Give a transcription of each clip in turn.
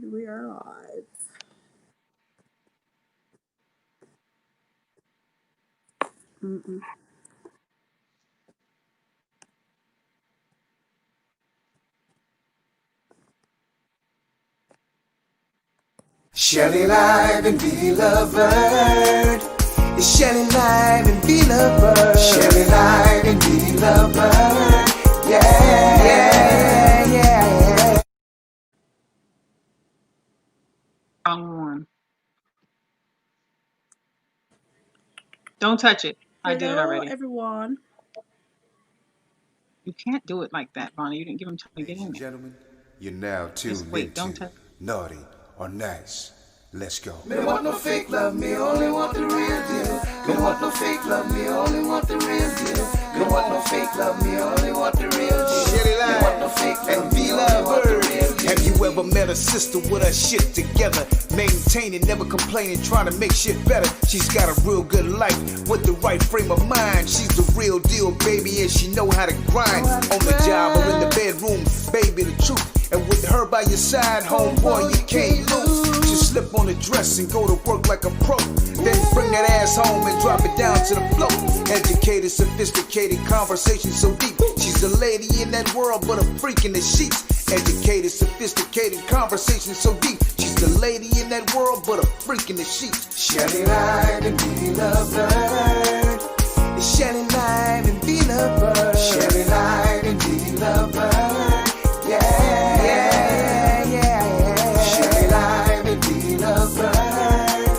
We are live. Mm-mm. Shelly Live and Be Lovebird. It's Shelly Live and Be Lovebird. Shelly Live and Be Lovebird. Yeah. Wrong one. Don't touch it. I did it Hello, already. everyone. You can't do it like that, Bonnie. You didn't give him time to get in there. Gentlemen, you're now tuned wait, don't into touch- Naughty or Nice. Let's go. Me don't want no fake love, me only want the real deal. Me don't want no fake love, me only want the real deal. Me don't want no fake love, me only want the real deal. Shelly Live, me want no fake love, and Be Lovebird. Have you ever met a sister with her shit together? Maintaining, never complaining, trying to make shit better. She's got a real good life with the right frame of mind. She's the real deal, baby, and she know how to grind. On the job or in the bedroom, baby, the truth. And with her by your side, homeboy, you can't lose. Just slip on the dress and go to work like a pro. Then bring that ass home and drop it down to the floor. Educated, sophisticated, conversation so deep. She's a lady in that world, but a freak in the sheets. Educated, sophisticated, conversation so deep. She's the lady in that world, but a freak in the sheets. Shelly Live and Be Lovebird. It's Shelly Live and Be Lovebird. Shelly Live and Be Lovebird. Yeah. Shelly Live and Be Lovebird.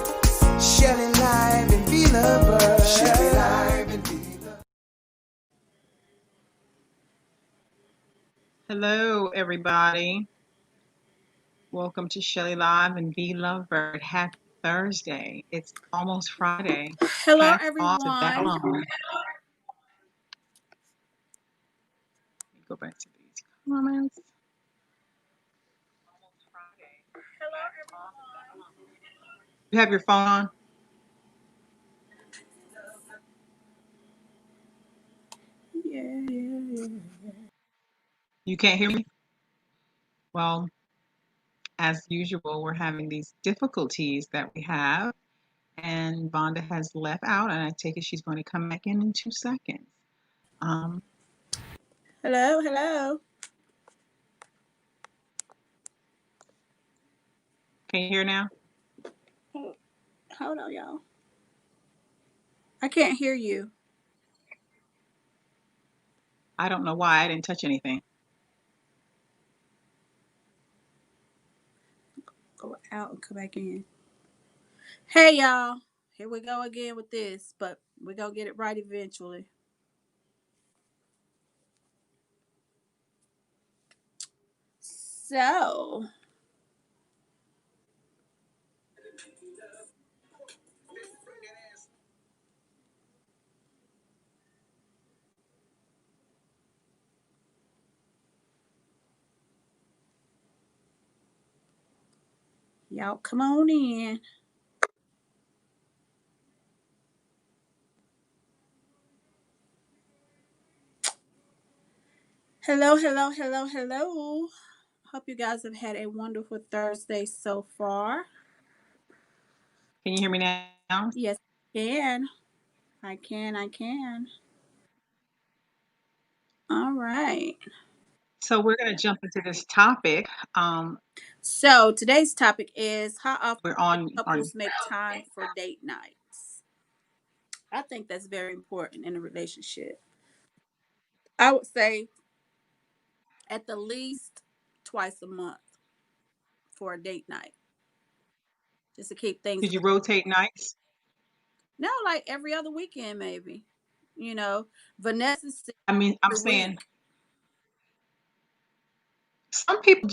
Shelly Live and Be Lovebird. Shelly Live and Be Lovebird. Hello, everybody. Welcome to Shelly Live and Be Lovebird. Happy Thursday. It's almost Friday. Hello, Hats off to everyone. Babylon. Let me go back to these comments. Almost Friday. Hats off to Babylon. You have your phone on? Yeah. You can't hear me? Well, as usual, we're having these difficulties that we have. And Vonda has left out, and I take it she's going to come back in 2 seconds. Hello. Can you hear now? Hold on, y'all. I can't hear you. I don't know why I didn't touch anything. Go out and come back in. Hey, y'all. Here we go again with this, but we're going to get it right eventually. So, y'all come on in. Hello. Hope you guys have had a wonderful Thursday so far. Can you hear me now? Yes, I can. All right. So we're going to jump into this topic. So today's topic is how often We're on couples make time for date nights. I think that's very important in a relationship. I would say at the least twice a month for a date night, just to keep things. Did you rotate nights? No, like every other weekend, maybe. You know, Vanessa. I mean, I'm saying some people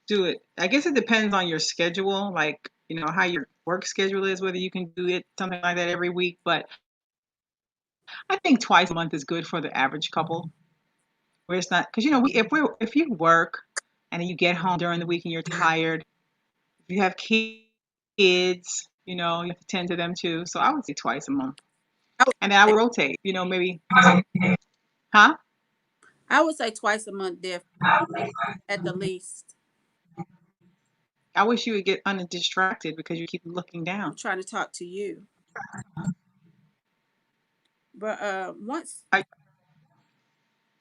do it. I guess it depends on your schedule, like, how your work schedule is, whether you can do it something like that every week. But I think twice a month is good for the average couple, where it's not, because if you work and then you get home during the week and you're tired, if you have kids, you have to tend to them too. So I would say twice a month, and then I would rotate. Maybe, huh? I would say twice a month, different at the least. I wish you would get undistracted because you keep looking down. I'm trying to talk to you. But once, I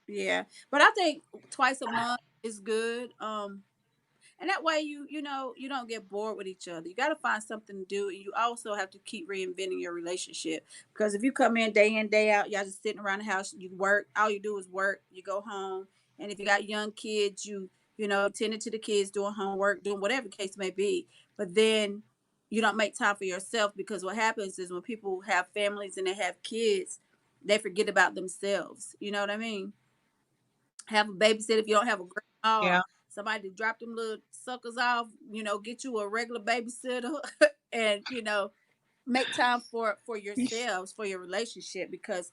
yeah. But I think twice a month is good. And that way you don't get bored with each other. You got to find something to do, and you also have to keep reinventing your relationship, because if you come in day out, y'all just sitting around the house, you work, all you do is work, you go home. And if you got young kids, you tending to the kids, doing homework, doing whatever the case may be. But then you don't make time for yourself, because what happens is when people have families and they have kids, they forget about themselves. You know what I mean? Have a babysitter if you don't have a grandma yeah. or somebody to drop them little suckers off. Get you a regular babysitter, and make time for yourselves, for your relationship, because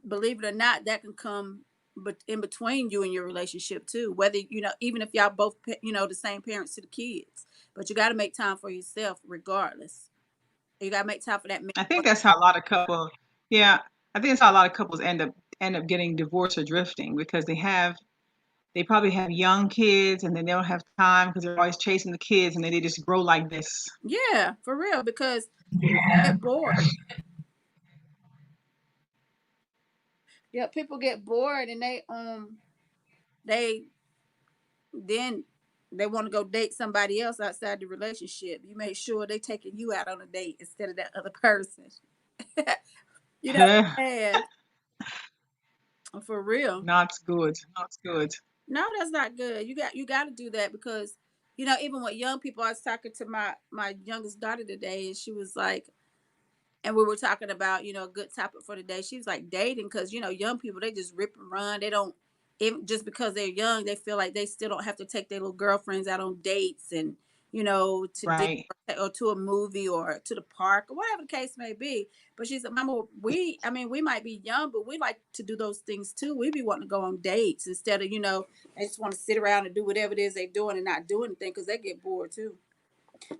believe it or not, that can come but in between you and your relationship too. Whether even if y'all both the same parents to the kids, but you got to make time for yourself regardless. You got to make time for that man. I think that's how a lot of couples. Yeah, I think that's how a lot of couples end up getting divorced or drifting because they probably have young kids and then they don't have time because they're always chasing the kids and then they just grow like this. Yeah, for real, because get bored. Yeah, people get bored, and they then they want to go date somebody else outside the relationship. You make sure they taking you out on a date instead of that other person. And for real. Not good. Not good. No, that's not good. You got to do that, because even with young people, I was talking to my youngest daughter today, and she was like, and we were talking about a good topic for the day. She was like, dating, because young people, they just rip and run. They don't, even just because they're young, they feel like they still don't have to take their little girlfriends out on dates, and to dinner, Right. or to a movie, or to the park, or whatever the case may be. But she said, Mama, we might be young, but we like to do those things too. We be wanting to go on dates instead of they just want to sit around and do whatever it is they're doing and not do anything, because they get bored too.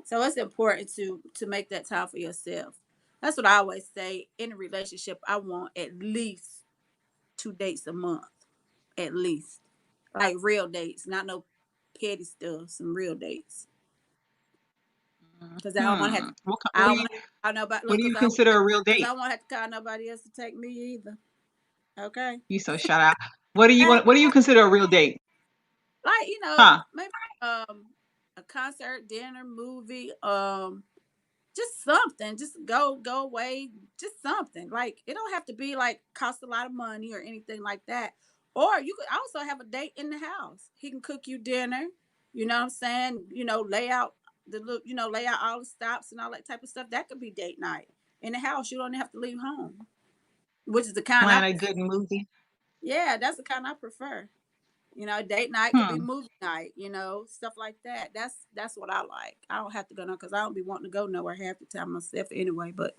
So it's important to make that time for yourself. That's what I always say. In a relationship, I want at least 2 dates a month, at least, like real dates, not no petty stuff. Some real dates, because I don't want to have. Hmm. What, co- I don't want to call nobody. what Look, do you because consider a real I date? don't want to have to call nobody else to take me either. Okay. You so shut out. What do you Hey, want? What do you consider a real date? like Huh? maybe a concert, dinner, movie, just something, just go away, just something. Like, it don't have to be like cost a lot of money or anything like that. Or you could also have a date in the house. He can cook you dinner, you know what I'm saying, lay out the look, lay out all the stops and all that type of stuff. That could be date night in the house. You don't have to leave home, which is the kind I Plan a prefer. good movie. Yeah, that's the kind I prefer. Date night could be Hmm. movie night, stuff like that. That's what I like. I don't have to go, no, because I don't be wanting to go nowhere half the time myself anyway. But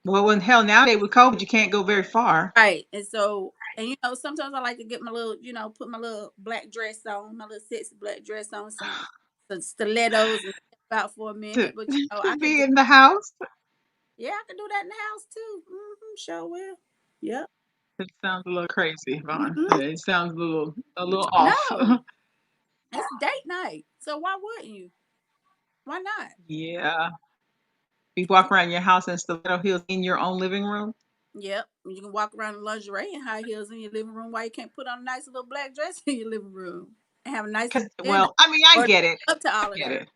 Well, when hell nowadays with COVID, you can't go very far. right. And so, and sometimes I like to get my little, put my little black dress on, my little sexy black dress on, some stilettos, and step out for a To, minute. But I to can be do, in the house. yeah, I can do that in the house too. Sure will. Yep. It sounds a little crazy, Vaughn. hmm It sounds a little off. No, it's date night. So why wouldn't you? Why not? Yeah. You walk around your house in stiletto heels in your own living room. Yep. You can walk around in lingerie and high heels in your living room. Why you can't put on a nice little black dress in your living room and have a nice little dinner? Well, I mean, I Or get it. up to I all of get that. it.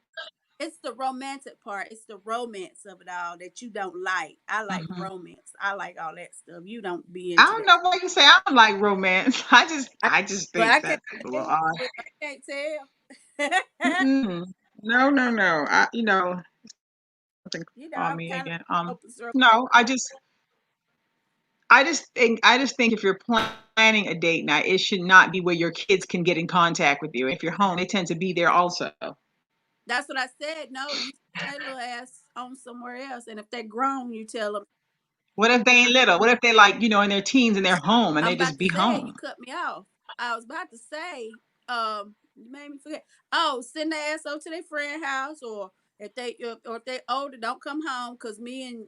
It's the romantic part. It's the romance of it all that you don't like. I like Hmm. romance. I like all that stuff. You don't be I into don't that. know why you say I don't like romance. I just, I, I just but think I can't that's a little tell. odd. I can't tell. Mm-mm. No, no, no. Something call I'm me kind of again. open circle. No, I just think if you're planning a date night, it should not be where your kids can get in contact with you. If you're home, they tend to be there also. That's what I said. No, you send their little ass on somewhere else. And if they're grown, you tell them. What if they ain't little? What if they like, in their teens and they're home and I'm they about just to be say it. You home? cut me off. I was about to say, you made me forget. Send their ass over to their friend house, or if they older, don't come home, because me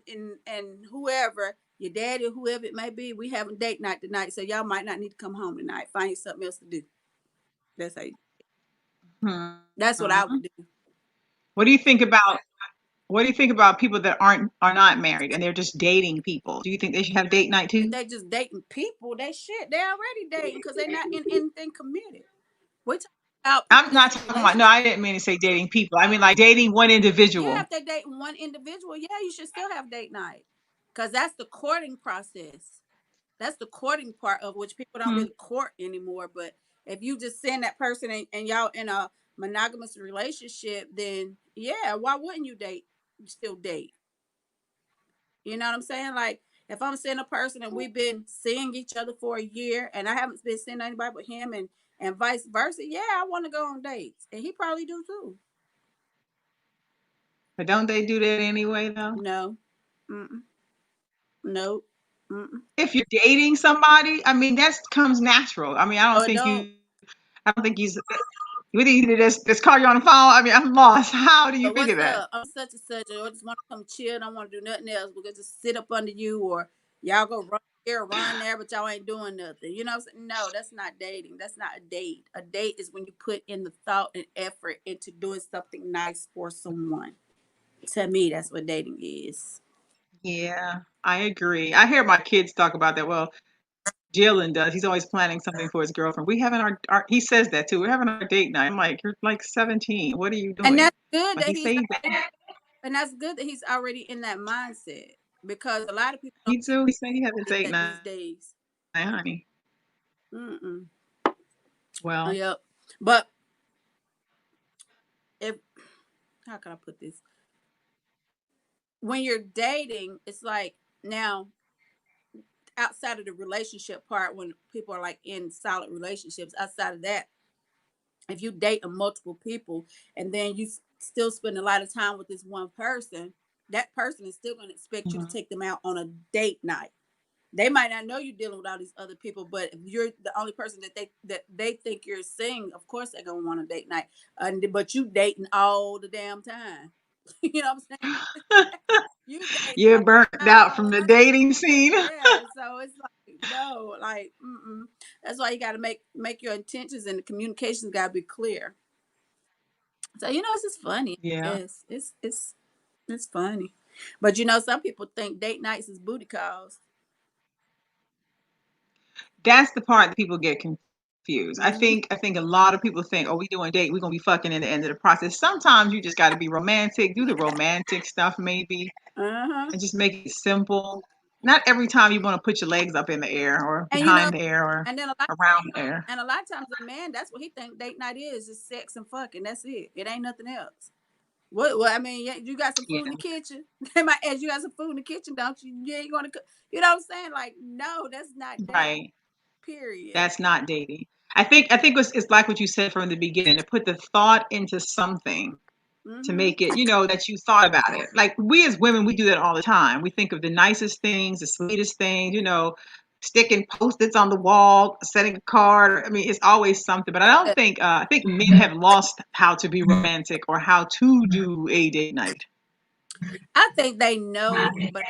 and whoever your daddy or whoever it may be, we having date night tonight, so y'all might not need to come home tonight. Find you something else to do. That's how you. That's what I Mhm. would do. What do you think about people that are not married and they're just dating people? Do you think they should have date night If too? they just dating people, they shit. They already dating because they're not in anything committed. We're talking about people I'm that's not in talking about. No, relationships. I didn't mean to say dating people. I mean like dating one Yeah, individual. if they dating one individual, yeah, you should still have date night because that's the courting process. That's the courting part of which people don't Hmm. really court anymore. But if you just send that person and y'all in a monogamous relationship, then yeah, why wouldn't you date? Still date? You know what I'm saying? Like if I'm seeing a person and we've been seeing each other for a year and I haven't been seeing anybody but him and vice versa, yeah, I want to go on dates. And he probably do too. But don't they do that anyway though? No. Mm-mm. Nope. Mm-mm. If you're dating somebody, I mean that comes natural. I mean, No, it don't. I don't think he's. We need to just call you on the phone. I mean, I'm lost. How do you So figure what's that? up? I'm such and such, or I just want to come chill. I don't want to do nothing else. We could just sit up under you, or y'all go run here, run there, but y'all ain't doing nothing. You know what I'm saying? No, that's not dating. That's not a date. A date is when you put in the thought and effort into doing something nice for someone. To me, that's what dating is. Yeah, I agree. I hear my kids talk about that. Well, Jalen does. He's always planning something for his girlfriend. We having our he says that too. We're having our date night. I'm like, you're like 17. What are you And doing? that's good But that he he's says that. and that's good that he's already in that mindset because a lot of people don't He too. He said he has a think date that night, these days. honey. Mm-mm. Well, Yep. But if how can I put this? When you're dating, it's like now outside of the relationship part, when people are like in solid relationships, outside of that, if you date multiple people and then you still spend a lot of time with this one person, that person is still going to expect you to mhm. take them out on a date night. They might not know you're dealing with all these other people, but if you're the only person that they think you're seeing, of course they're gonna want a date night. But you dating all the damn time. You know what I'm saying? You dating You're burnt out all from the the dating scene. yeah, so it's like no, like mm-mm. That's why you got to make your intentions and the communications got to be clear. So it's just funny. Yeah. It's funny, but some people think date nights is booty calls. That's the part that people get confused. I Hmm. think I think a lot of people think, oh, we doing date, we're gonna be fucking in the end of the process. Sometimes you just gotta be romantic, do the romantic stuff maybe, Uh huh. and just make it simple. Not every time you want to put your legs up in the air or And behind the air or and then a lot around the air. and a lot of times a man, that's what he think date night is just sex and fucking. That's it. It ain't nothing else. What? Well, I mean, yeah, you got some Yeah, food in the kitchen. They might ask you got some food in the kitchen, don't you? You ain't gonna cook. You know what I'm saying? Like, no, that's not date. right. Period. That's not dating. I think it's like what you said from the beginning, to put the thought into something to Mm-hmm. make it, that you thought about it. Like we as women, we do that all the time. We think of the nicest things, the sweetest things, sticking post-its on the wall, setting a card. I mean, it's always something. But I think men have lost how to be romantic or how to do a date night. I think they know, but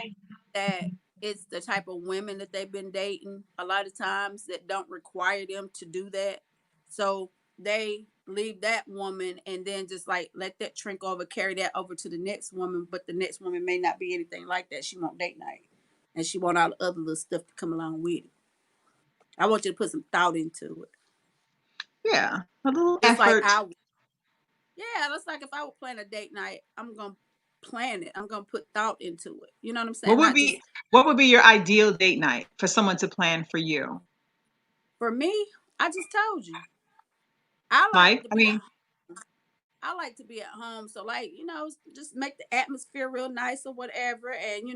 that it's the type of women that they've been dating a lot of times that don't require them to do that. So they leave that woman and then just like let that trink over, carry that over to the next woman, but the next woman may not be anything like that. She want date night. And she want all the other little stuff to come along with it. I want you to put some thought into it. Yeah, a little Just like effort. I would. Yeah, that's like if I would plan a date night, I'm gonna plan it. I'm gonna put thought into it. You know what I'm What saying? would Not just be what would be your ideal date night for someone to plan for you? for me. I just told you. I like Like, to I be at mean, I like to be at home. So like, just make the atmosphere real nice or whatever and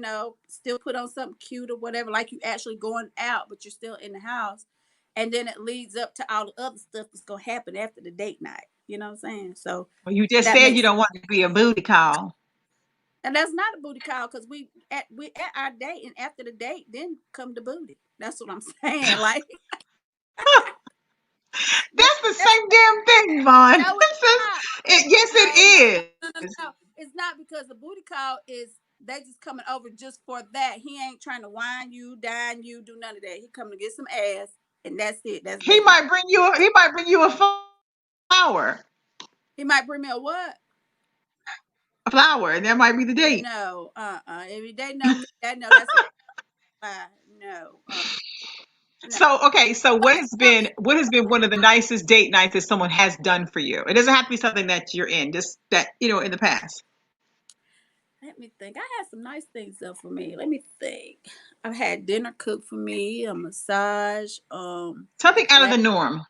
still put on something cute or whatever, like you actually going out, but you're still in the house. And then it leads up to all the other stuff that's gonna happen after the date night. You know what I'm saying? So well, you just that said you makes don't want it to be a booty call. and that's not a booty call because we at our date and after the date, then come the booty. That's what I'm saying. Like no, That's the same damn thing, Vaughn. no, it's not. Yes, No, it is. no. It's not because the booty call is they just coming over just for that. He ain't trying to wine you, dine you, do none of that. He coming to get some ass, and that's it. That's He date night. might bring you. He might bring you a flower. He might bring me a what? A flower, and that might be the date. No, if you date know me, that no, that's a lie. No, no. So okay, so But still, what has been one of the nicest date nights that someone has done for you? It doesn't have to be something that you're in, just that in the past. let me think. I had some nice things done for me. Let me think. I've had dinner cooked for me, a massage, a Something out of glass. the norm.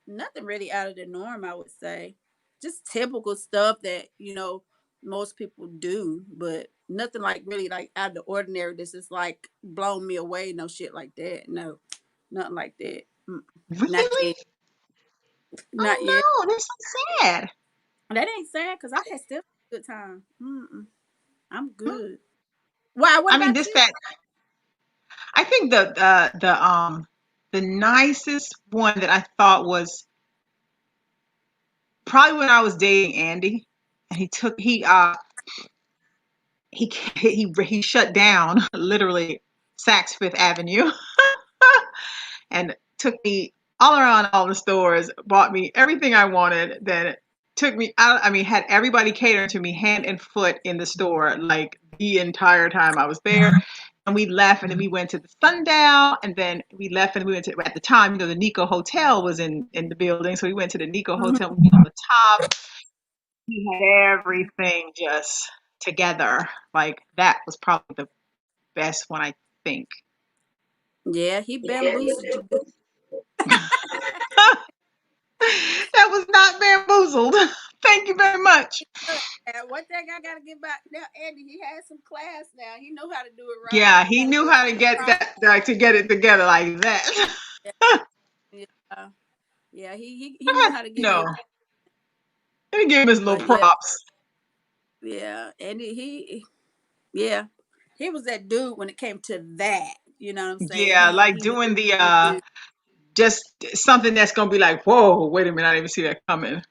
Nothing really out of the norm. I would say, just typical stuff that most people do, but nothing like really like out of the ordinary. This is like blown me away. No shit like that. No, nothing like that. Not Really? yet. Not yet. Oh no, that's so sad. That ain't sad because I had still a good time. I'm Hmm. good. Why? What I mean, about this you? that I think the nicest one that I thought was probably when I was dating Andy, and he shut down literally Saks Fifth Avenue and took me all around all the stores, bought me everything I wanted, then took me out. I mean, had everybody catering to me hand and foot in the store like the entire time I was there. And we left, and then we went to the Sundial, and then we left, and we went to, at the time, the Nico Hotel was in the building, so we went to the Nico Mhm. Hotel. We went on the top. We had everything just together. Like that was probably the best one, I think. Yeah, he bamboozled you. Good. That was not bamboozled. Thank you very much. And one thing I gotta give back now, Andy, he had some class now. He know how to do it right. Yeah, He he got a knew good how to get crowd. that, like, to get it together like that. Yeah, yeah. He knew how to get No, it. let me give him his little But yeah, props. yeah, and yeah, he was that dude when it came to that. You know what I'm saying? Yeah, like He knew doing the what to do. just something that's gonna be like, whoa, wait a minute, I didn't even see that coming.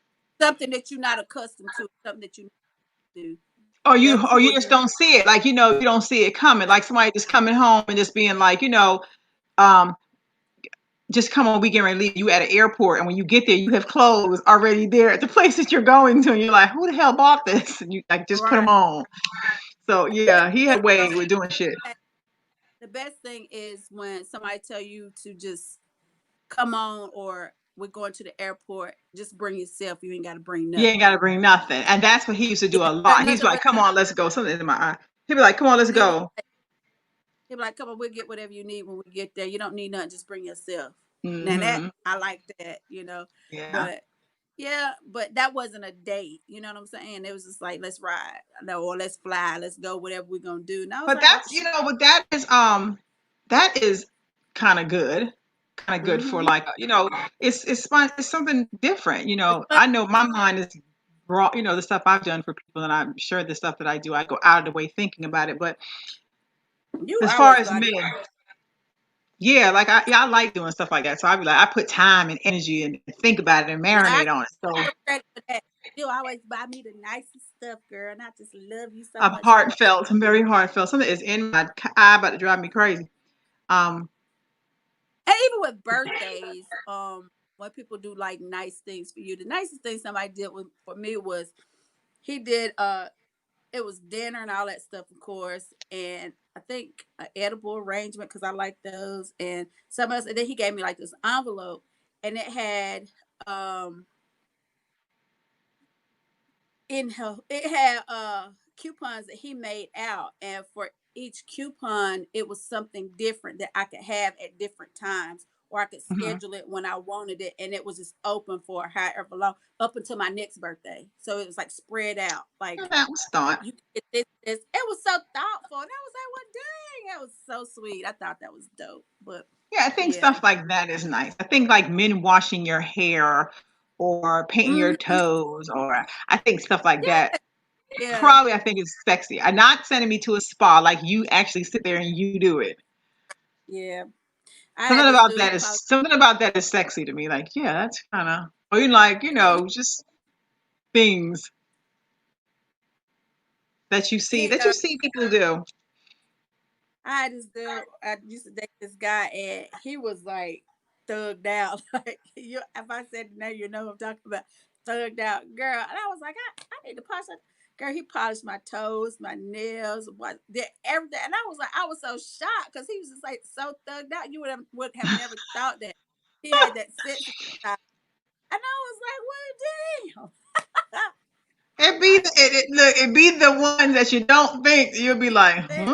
Something that you're not accustomed to, something that you do. Or He you would just do. don't see it. Like, you don't see it coming. Like somebody just coming home and just being like, um, just come on, we getting ready to leave you at an airport, and when you get there, you have clothes already there at the place that you're going to, and you're like, who the hell bought this? And you like just put them Right. on. So yeah, he But had a way with doing shit. the best thing is when somebody tell you to just come on, or we're going to the airport. Just bring yourself. You ain't got to bring You ain't got nothing. to bring nothing, and that's what he used to do Yeah, a lot. He's nothing like, but come on, let's go. Something in my eye. He'd be like, come on, let's he'll be go. he'll be like, come on, we'll get whatever you need when we get there. You don't need nothing. Just bring yourself. Now that Hmm. I like that. Yeah. But yeah, but that wasn't a date. You know what I'm saying? It was just like, let's ride, no, or let's fly, let's go, whatever we're gonna do. And I was But like, oh that's, but that is kind of good. Kind of good for mm-hmm. like, it's fun. It's something different. I know my mind is raw, the stuff I've done for people, and I'm sure the stuff that I do, I go out of the way thinking about it. But You as far always as got it. men, yeah, like I like doing stuff like that. So I'd be like, I put time and energy and think about it and Now I marinate on it. So give credit for that. You always buy me the nicest stuff, girl, and I just love you so I'm much for it. heartfelt. I'm very heartfelt. Something is in my eye about to drive me crazy. Um, And even with birthdays, when people do like nice things for you, the nicest thing somebody did for me was he did it was dinner and all that stuff, of course, and I think an edible arrangement because I like those, and some else, and then he gave me like this envelope, and it had it had coupons that he made out, and for each coupon it was something different that I could have at different times, or I could mhm. schedule it when I wanted it, and it was just open for however long up until my next birthday. So it was like spread out, like That was thought. you get this. It was so thoughtful, and I was like, well, dang, that was so sweet. I thought that was dope. But Yeah, I think yeah. stuff like that is nice. I think like men washing your hair or painting your Hmm. toes, or I think stuff like that. Yeah, Probably I think is sexy. I'm not sending me to a spa, like you actually sit there and you do it. yeah. I had this dude probably. Something about that is sexy to me. Like, yeah, that's kind of, or you like, Yeah, just things he, that you see people do. I had this dude. I used to date this guy, and he was like, thugged out. Like you, if I said the name, you know what I'm talking about. Thugged out, girl. And I was like, I need to polish it. Girl, he polished my toes, my nails, what, did everything. And I was so shocked because he was just like so thugged out. You would have never thought that he had that sense of style. And I was like, well, damn. It I be look, it be the ones that you don't think you'll be like, said,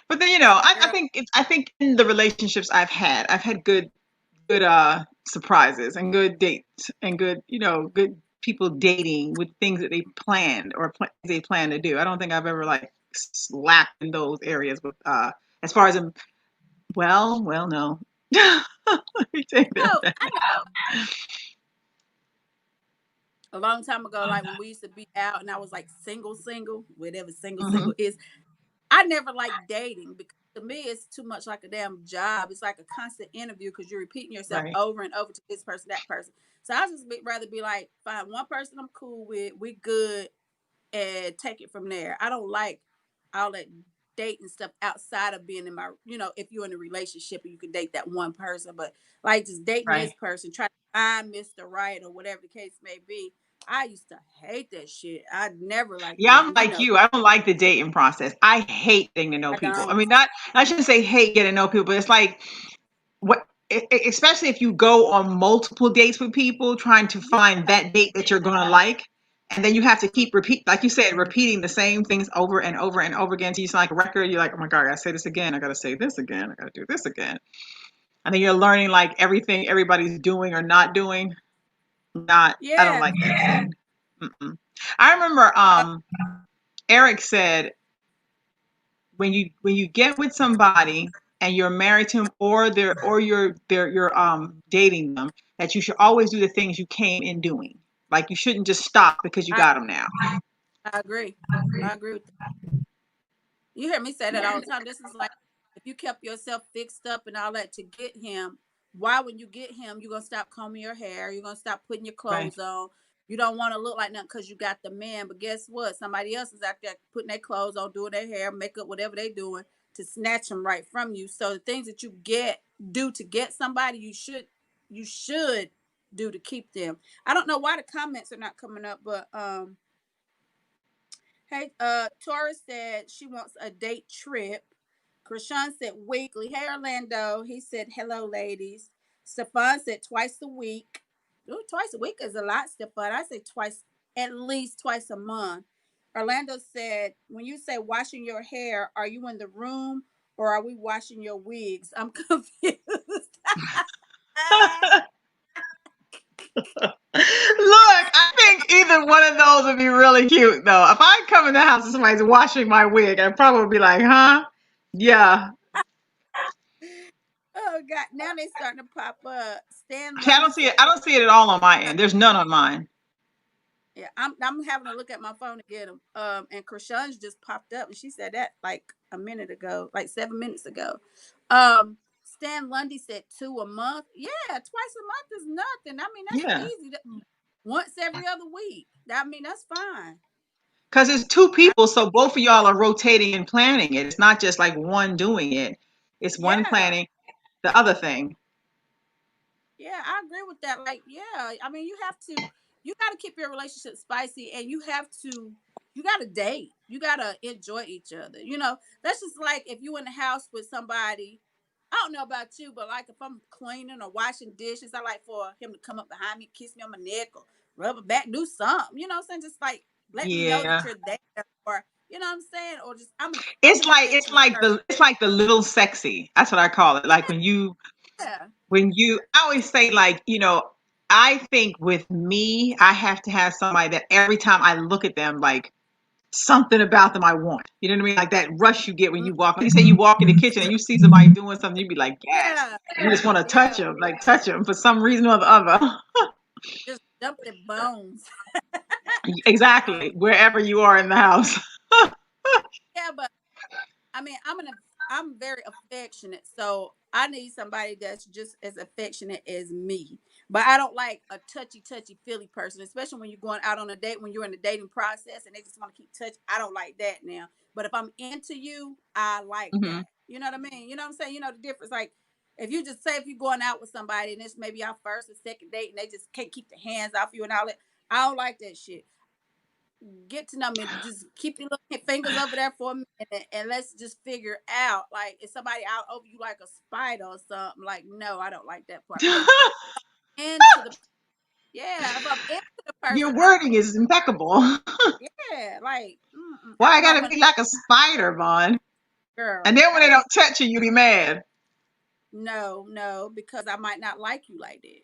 But then I girl, think I think in the relationships I've had good surprises and good dates and good good people dating with things that they planned or they plan to do. I don't think I've ever like slacked in those areas with as far as no. Let me take that no, back. I a long time ago, like when we used to be out and I was like single, whatever Mhm. single is. I never liked dating because to me it's too much like a damn job. It's like a constant interview because you're repeating yourself Right. over and over to this person, that person. So I just rather be like, find one person I'm cool with, we good, and take it from there. I don't like all that dating stuff outside of being in my, if you're in a relationship and you can date that one person, but like just dating Right. this person, try to find Mr. Right or whatever the case may be. I used to hate that shit. I never liked Yeah, I'm being, like you. I don't like the dating process. I hate getting to know I people. I don't. mean, not I shouldn't say hate getting to know people, but it's like what especially if you go on multiple dates with people trying to Yeah. find that date that you're going to like, and then you have to keep like you said, repeating the same things over and over and over again. So you sound like a record. You're like, oh my god, I gotta say this again. I gotta say this again. I gotta do this again. And then you're learning like everything everybody's doing or not doing. I don't Yeah. like that thing. Mm-mm. I remember Eric said when you get with somebody and you're married to them or you're dating them, that you should always do the things you came in doing. Like you shouldn't just stop because you I, got them now. I agree. I agree with that. You hear me say that all the time. This is like if you kept yourself fixed up and all that to get him, why when you get him, you're gonna stop combing your hair, you're gonna stop putting your Right. clothes on. You don't want to look like nothing because you got the man. But guess what? Somebody else is out there putting their clothes on, doing their hair, makeup, whatever they doing to snatch them right from you. So the things that you do to get somebody, you should do to keep them. I don't know why the comments are not coming up, but hey, Taurus said she wants a date trip. Krishan said weekly. Hey, Orlando. He said, hello, ladies. Stefan said twice a week. Ooh, twice a week is a lot, Stefan. I say twice, at least twice a month. Orlando said, when you say washing your hair, are you in the room or are we washing your wigs? I'm confused. Look, I think either one of those would be really cute though. If I come in the house and somebody's washing my wig, I'd probably be like, huh? Yeah. Oh, God. Now they starting to pop up. Stan See, I Lundy don't see it. said, I don't see it at all on my end. There's none on mine. yeah, I'm having to look at my phone to get them. And Krishan's just popped up, and she said that like a minute ago, like 7 minutes ago. Stan Lundy said 2 a month. Yeah, twice a month is nothing. I mean, that's Yeah. easy. Once every other week. I mean, that's fine. Because it's two I, people, so both of y'all are rotating and planning it. It's not just like one doing it. It's one yeah, planning the other thing. yeah, I agree with that. Like, yeah, I mean, you got to keep your relationship spicy, and you got to date. You got to enjoy each other. That's just like if you in the house with somebody. I don't know about you, but like if I'm cleaning or washing dishes, I like for him to come up behind me, kiss me on my neck, or rub my back, do something. You know what I'm saying? Just like let me know that Yeah. you're there, or you know what I'm saying, or just I'm It's an like affectionate person. it's like the little sexy. That's what I call it. Like Yeah, I always say like, I think with me, I have to have somebody that every time I look at them, like something about them I want. You know what I mean? Like that rush you get when mm, you walk. Like you say you walk in the kitchen and you see somebody doing something, you be like, yes. yeah, You just want to yeah. touch them for some reason or the other. Just dump their bones. Exactly. Wherever you are in the house. Yeah, but I mean, I'm very affectionate, so I need somebody that's just as affectionate as me. But I don't like a touchy feely person, especially when you're going out on a date, when you're in the dating process and they just want to keep touch. I don't like that now. But if I'm into you, I like Hmm. that. You know what I mean? You know what I'm saying? You know the difference. Like If you just say if you're going out with somebody and it's maybe your first or second date and they just can't keep their hands off you and all that, I don't like that shit. Get to know me. Just keep your little fingers over there for a minute and let's just figure out like is somebody out over you like a spider or something. Like, no, I don't like that part because into the yeah, if I'm into the Your person, I wording is impeccable. yeah, like mm-mm. Why I I don't gotta want be like a spider, Vaughn? girl. And then when I they don't don't touch you, you be mad. no, because I might not like you like that.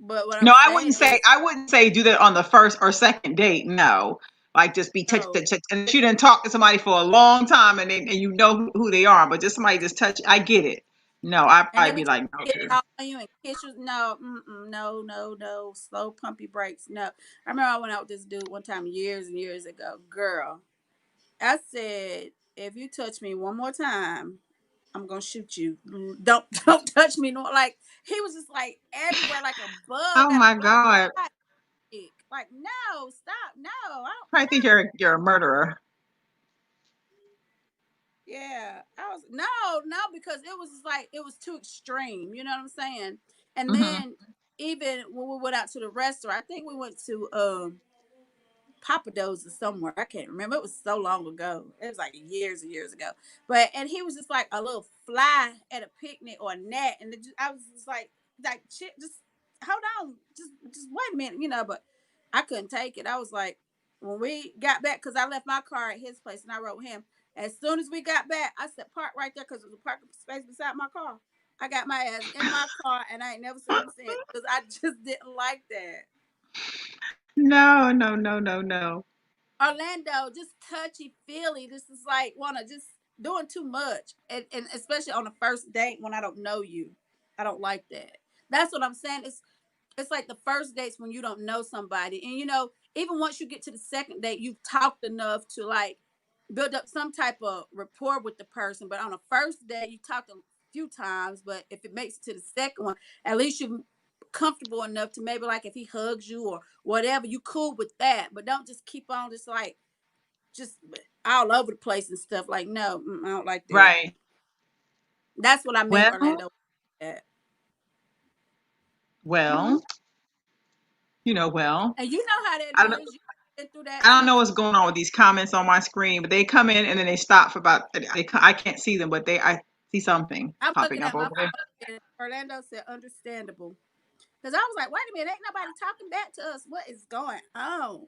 But what I'm No, saying is I wouldn't say do that on the first or second date. No, like just be touch, no. touch, touch. And you didn't talk to somebody for a long time, and you know who they are, but just somebody just touch. I get it. No, I'd And probably every be time like, no, I get too. all on you and kiss you, no, no. Slow pumpy brakes, no. I remember I went out with this dude one time years and years ago. Girl, I said, if you touch me one more time, I'm gonna shoot you. Don't touch me. No, like he was just like everywhere, like a bug Oh at a my God, butterfly. Like, no, stop, no, I don't, I think you're a murderer. yeah. I was no, because it was just like it was too extreme. You know what I'm saying? And Hmm. then even when we went out to the restaurant, I think we went to Papados or somewhere. I can't remember. It was so long ago. It was like years and years ago. But and he was just like a little fly at a picnic or a net, and I was just like shit. Just hold on, just wait a minute, you know. But I couldn't take it. I was like, when we got back, because I left my car at his place and I rode him. As soon as we got back, I said park right there because there was a parking space beside my car. I got my ass in my car and I ain't never seen him since because I just didn't like that. No, no, no, no, no. Orlando, just touchy feely. This is like wanna just doing too much, and especially on the first date when I don't know you, I don't like that. That's what I'm saying. It's like the first dates when you don't know somebody, and you know even once you get to the second date, you've talked enough to like build up some type of rapport with the person. But on the first day, you talked a few times, but if it makes it to the second one, at least you comfortable enough to maybe like if he hugs you or whatever, you cool with that. But don't just keep on just like just all over the place and stuff. Like, no, I don't like that. Right. That's what I meant, Well, Orlando. And well, well. you know how that I don't. is. You've been through that I don't know too. what's going on with these comments on my screen, but they come in and then they stop for about. I can't see them, but I see something I'm popping looking up at my over there. phone and Orlando said understandable. Because I was like, wait a minute, ain't nobody talking back to us. What is going on?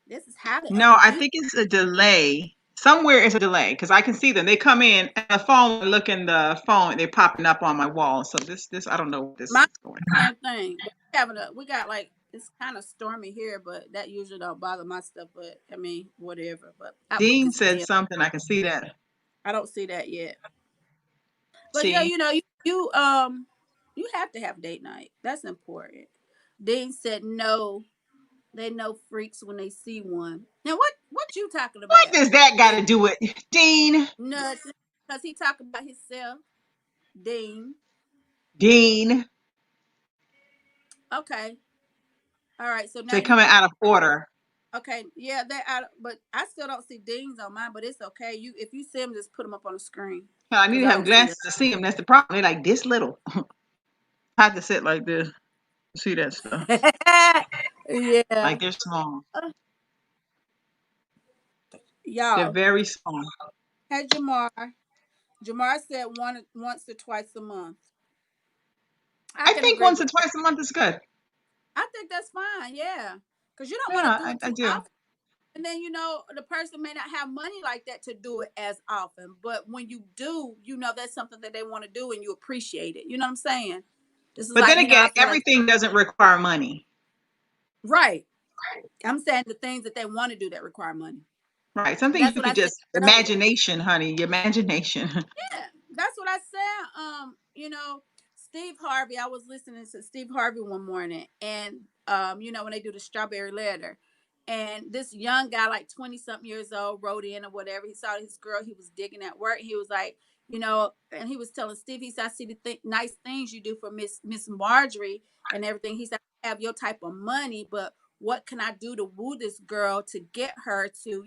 This is how the No, I abuse. think it's a delay. Somewhere it's a delay because I can see them. They come in and the phone. Look in the phone. They're popping up on my wall. So this I don't know what this My is going on. same thing. But we got like it's kind of stormy here, but that usually don't bother my stuff. But I mean, whatever. But we can Dean said still. something. I can see that. I don't see that yet. But yeah, See, you know, you have to have date night. That's important. Dean said no. They know freaks when they see one. Now what you talking what about? does that got Dean? to do with Dean? Nothing. Because he talking about himself. Dean. Dean. Okay. All right. So now They're you coming out of order. okay. Yeah, they out but I still don't see Dean's on mine, but it's okay. You if you see them, just put them up on the screen. I need Because to I have don't see them. glasses to see them. That's the problem. They're like this little. I have to sit like this to see that stuff. Yeah. Like they're small. Uh, They're y'all. very small. Hey Jamar. Jamar said once or twice a month. I I can think agree once with or twice a month is good. I think that's fine, yeah. Because you don't want to Yeah, do it I too do. often. And then, the person may not have money like that to do it as often. But when you do, that's something that they want to do and you appreciate it. You know what I'm saying? This is But like, then again, I feel like, everything doesn't require money. right. I'm saying the things that they want to do that require money. Right. Something That's you what I could said just earlier. imagination, honey. Your imagination. Yeah, that's what I said. Steve Harvey. I was listening to Steve Harvey one morning, and when they do the strawberry letter, and this young guy, like 20 something years old, wrote in or whatever. He saw his girl he was digging at work. He was like, and he was telling Steve, he said, I see the nice things you do for Miss Marjorie and everything. He said, I have your type of money, but what can I do to woo this girl to get her to,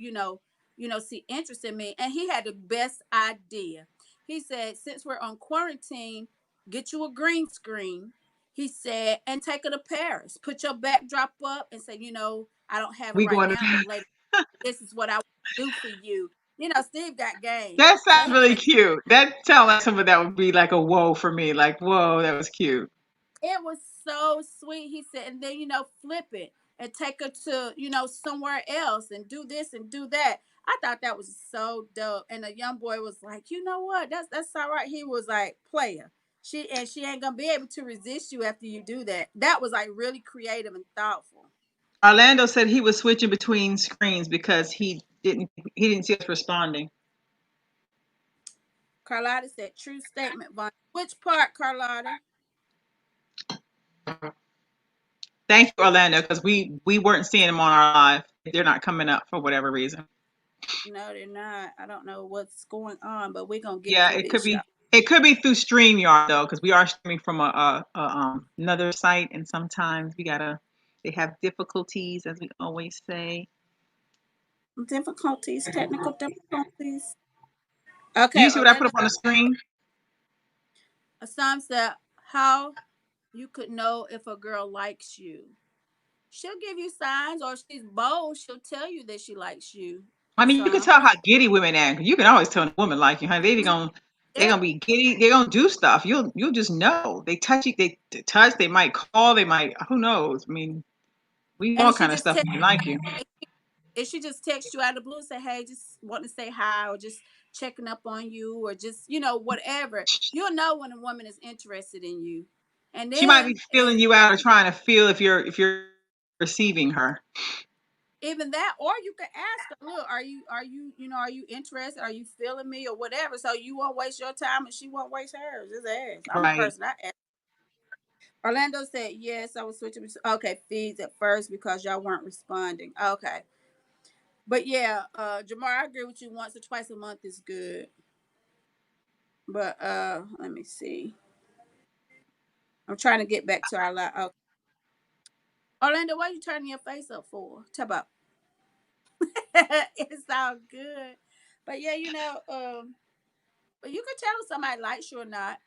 see interest in me? And he had the best idea. He said, since we're on quarantine, get you a green screen. He said, and take her to Paris. Put your backdrop up and say, I don't have it We right going to. now, but later, this is what I want to do for you. Steve got game. That So sounds really cute. That sounds like something that would be like a whoa for me. Like, whoa, that was cute. it was so sweet. He said, and then, flip it and take her to, somewhere else and do this and do that. I thought that was so dope. And the young boy was like, you know what? That's all right. He was like, player. She ain't gonna be able to resist you after you do that. That was like really creative and thoughtful. Orlando said he was switching between screens because he didn't see us responding. Carlotta said, true statement, Vaughn. Which part, Carlotta? Thank you, Orlando, because we weren't seeing them on our live. They're not coming up for whatever reason. No, they're not. I don't know what's going on, but we're gonna get Yeah, through this, y'all. it could be through StreamYard though, because we are streaming from another site, and sometimes they have difficulties, as we always say. Technical difficulties. Do Okay, you see what I put Orlando. up on the screen? Assam said, how you could know if a girl likes you. She'll give you signs, or if she's bold, she'll tell you that she likes you. I mean, you can Assam. tell how giddy women act. You can always tell a woman like you, honey. They're Yeah. gonna be giddy. They're gonna do stuff. You'll just know. They touch you. They touch. They might call. They might. Who knows? I mean, we And all if she kind of just stuff when we like you. text you out of the blue, say, hey, just want to say hi, or just checking up on you, or just, whatever, you'll know when a woman is interested in you. And She might be then feeling you out or trying to feel if you're receiving her. even that, or you could ask her, look, are you interested, are you feeling me, or whatever, so you won't waste your time and she won't waste hers. Just ask. I'm a Right. person, I ask. Orlando said, yes, I was switching. Okay, feeds at first because y'all weren't responding. Okay. But yeah, Jamar, I agree with you. Once or twice a month is good. But let me see. I'm trying to get back to our live. Okay. Orlando, what are you turning your face up for? Talk about. It's all good. But yeah, but you can tell if somebody likes you or not.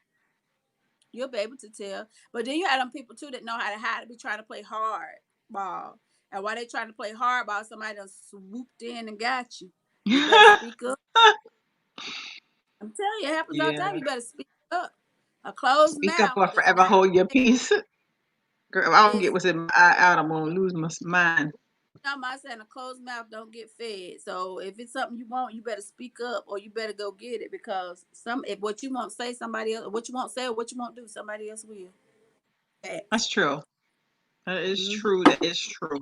You'll be able to tell. But then you have them people too that know how to hide to be trying to play hard ball. And while they trying to play hard ball, somebody done swooped in and got you. You better speak up. I'm telling you, it happens all the time. Yeah. You better speak up. A closed Speak up mouth or does forever not hold your peace. Girl, I don't get is what's in my eye out. I'm gonna lose my mind. I saying a closed mouth don't get fed. So if it's something you want, you better speak up or you better go get it, because if what you won't say, somebody else, or what you won't say or what you won't do, somebody else will. That's Facts. true. That is Mm-hmm. true. That is true.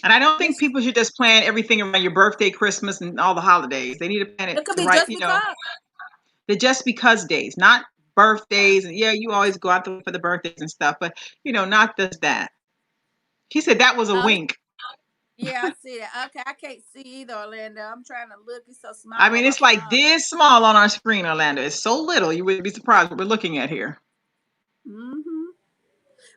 And I don't think This people should just plan everything around your birthday, Christmas, and all the holidays. They need to plan it it could the be right, just because. the just because days, not birthdays. And yeah, you always go out for the birthdays and stuff, but not just that. He said that was a Oh, wink. yeah, I see that. Okay, I can't see either, Orlando. I'm trying to look. It's so I small on mean, my it's like phone. this small on our screen, Orlando. It's so little. You wouldn't be surprised what we're looking at here. Mm-hmm.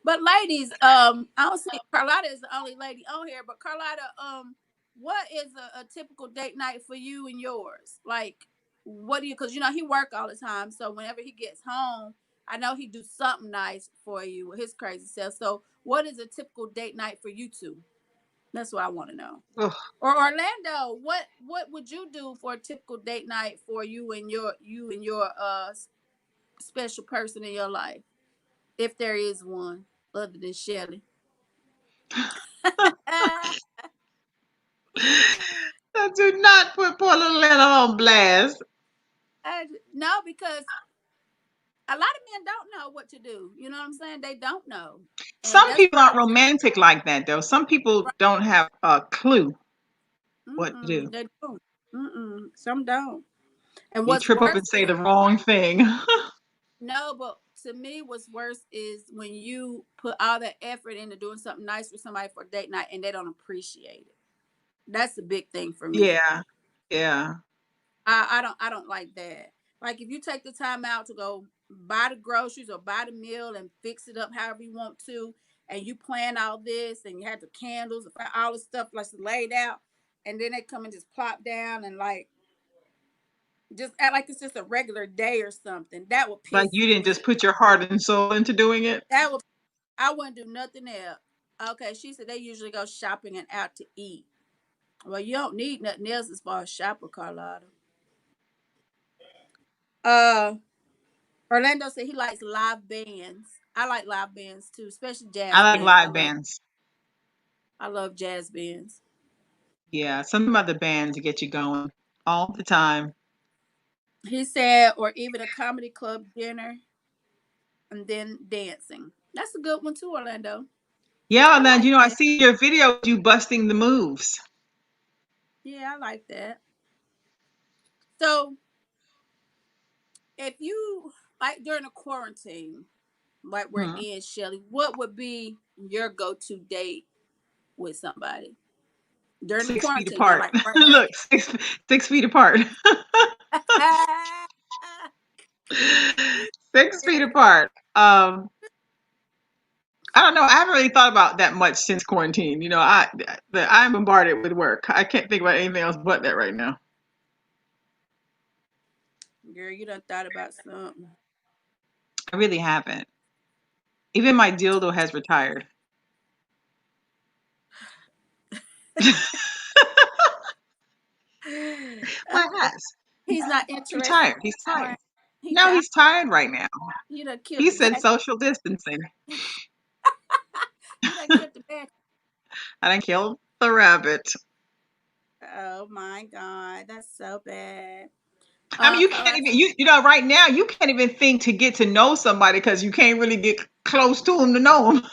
But ladies, I don't see Carlotta is the only lady on here. But Carlotta, what is a typical date night for you and yours? Like, what do you? Because he work all the time, so whenever he gets home, I know he do something nice for you with his crazy self. So, what is a typical date night for you two? That's what I want to know. Ugh. Or Orlando, what would you do for a typical date night for you and your special person in your life, if there is one other than Shelly? Do not put poor little Lena on blast. No, because a lot of men don't know what to do. You know what I'm saying? They don't know, and Some that's people why. aren't romantic like that, though. Some people Right, don't have a clue what to do. they don't. Some don't. And They what's trip up worse and say is the wrong thing. no, but to me, what's worse is when you put all that effort into doing something nice for somebody for date night and they don't appreciate it. That's the big thing for me. Yeah, yeah. I don't like that. Like if you take the time out to go buy the groceries or buy the meal and fix it up however you want to, and you plan all this and you have the candles, all the stuff like laid out, and then they come and just plop down and like Just act like it's just a regular day or something. That would Like piss you didn't me. just put your heart and soul into doing it. That would. I wouldn't do nothing else. Okay, she said they usually go shopping and out to eat. Well, you don't need nothing else as far as shopper, Carlotta. Uh, Orlando said he likes live bands. I like live bands too, especially jazz I like bands. live bands. I love jazz bands. Yeah, some other bands get you going all the time. He said, or even a comedy club dinner and then dancing. That's a good one too, Orlando. Yeah, I and then like I that. see your video of you busting the moves. Yeah, I like that. So if you like during the quarantine, like we're Hmm. in, Shelly, what would be your go-to date with somebody during the 6 feet quarantine? Now, apart. like right now. Look, 6 feet apart. 6 feet apart. I don't know. I haven't really thought about that much since quarantine. I'm bombarded with work. I can't think about anything else but that right now. Girl, you done thought about something. I really haven't. Even my dildo has retired. Uh, Well, it has. he's not He's interested retired. He's anymore. tired. He No, said, he's tired right now. "You done killed He the said vacuum. social distancing. You done killed the vacuum." And I killed the rabbit. Oh my God, that's so bad. I mean, you can't Carla, even, right now, you can't even think to get to know somebody because you can't really get close to them to know them.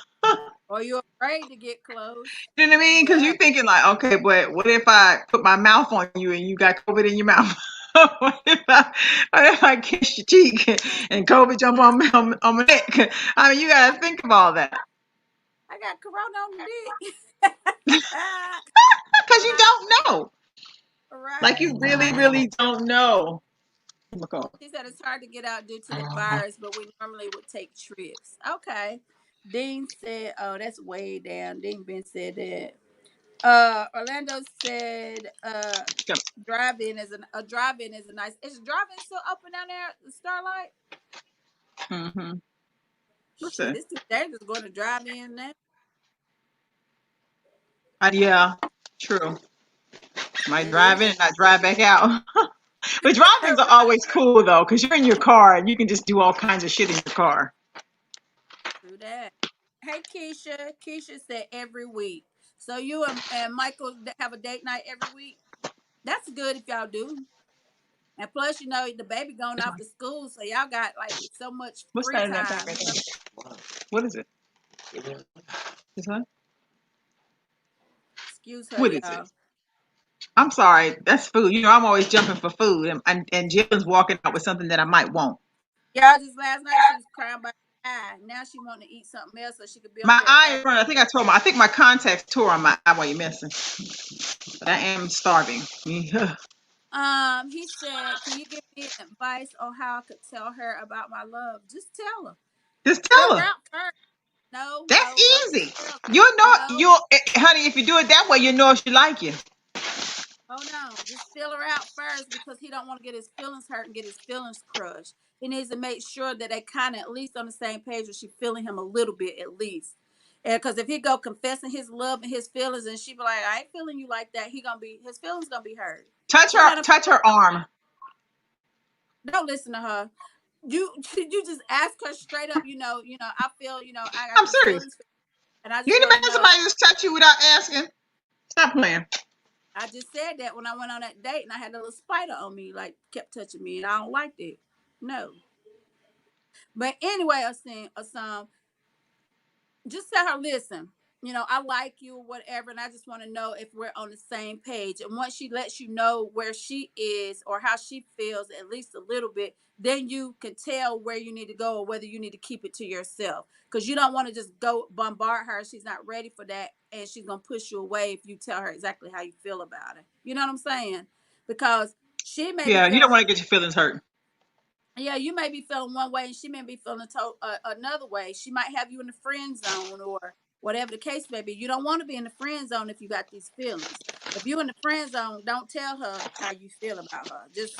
are you afraid to get close? You know what I mean? Because Yeah, you're thinking like, okay, but what if I put my mouth on you and you got COVID in your mouth? what if I kiss your cheek and COVID jump on my neck? I mean, you got to think of all that I got corona on the dick. because you don't know. Like Right. you really, really don't know. Look on. He said it's hard to get out due to the virus, but we normally would take trips. Okay. Dean said, "Oh, that's way down." Dean Ben said that. Orlando said, drive-in is a drive-in is a nice. Is drive-in still open down there at the Starlight? Mm-hmm. What's Shit, that? it's too dangerous going to drive-in now. Yeah, true. Might It drive in is. and not drive back out. But drive-ins are Right. always cool though, because you're in your car and you can just do all kinds of shit in your car. True that. Hey, Keisha. Keisha said every week. So you and Michael have a date night every week. That's good if y'all do. And plus, the baby going off to school, so y'all got like so much What's free that in that bag time. right there? What is it? This one? Excuse her, What is it? y'all. I'm sorry, that's food. I'm always jumping for food, and Jillian's walking out with something that I might want. Y'all just last night she was crying about her eye. Now she wanting to eat something else so she could be on My here. eye is running. I think I told my. I think my contacts tore on my eye while you're messing. But I am starving. He said, "Can you give me advice on how I could tell her about my love?" Just tell her. Just Fill tell her her. out first. No, That's no, go to the easy. feeling. You'll know. No, Honey. If you do it that way, you know if she like you. hold on. Just fill her out first because he don't want to get his feelings hurt and get his feelings crushed. He needs to make sure that they kind of at least on the same page, where she feeling him a little bit at least. And because if he go confessing his love and his feelings, and she be like, "I ain't feeling you like that," his feelings gonna be hurt. Touch So her. kind of Touch her arm. don't listen to her. You just ask her straight up. I feel, I got I'm these serious. feelings, and I You just ain't want to imagine know. somebody just touch you without asking. Stop playing. I just said that when I went on that date, and I had a little spider on me, like kept touching me, and I don't like it. No. But anyway, Assam, just tell her, listen, I like you or whatever, and I just want to know if we're on the same page. And once she lets you know where she is or how she feels, at least a little bit, then you can tell where you need to go or whether you need to keep it to yourself. Because you don't want to just go bombard her. She's not ready for that, and she's gonna push you away if you tell her exactly how you feel about it. You know what I'm saying? Because she may be Yeah, you don't feeling want to get your feelings hurt. yeah, you may be feeling one way and she may be feeling another way. She might have you in the friend zone or whatever the case may be. You don't want to be in the friend zone if you got these feelings. If you in the friend zone, don't tell her how you feel about her. Just,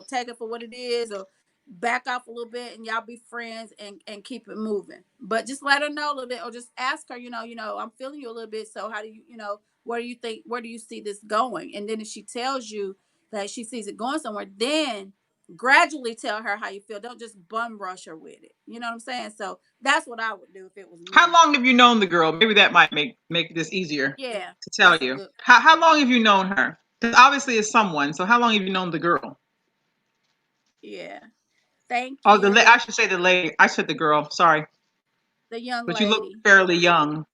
take it for what it is, or back off a little bit and y'all be friends and keep it moving. But just let her know a little bit, or just ask her, I'm feeling you a little bit. So how do you, where do you think, where do you see this going? And then if she tells you that she sees it going somewhere, then gradually tell her how you feel. Don't just bum rush her with it. You know what I'm saying? So that's what I would do if it was How me. long have you known the girl? Maybe that might make this easier Yeah, to tell that's a you. good. How long have you known her? Because obviously it's someone. So how long have you known the girl? Yeah. Thank Oh, I you. should say the lady. I said the girl. Sorry, The young but you look lady. fairly young.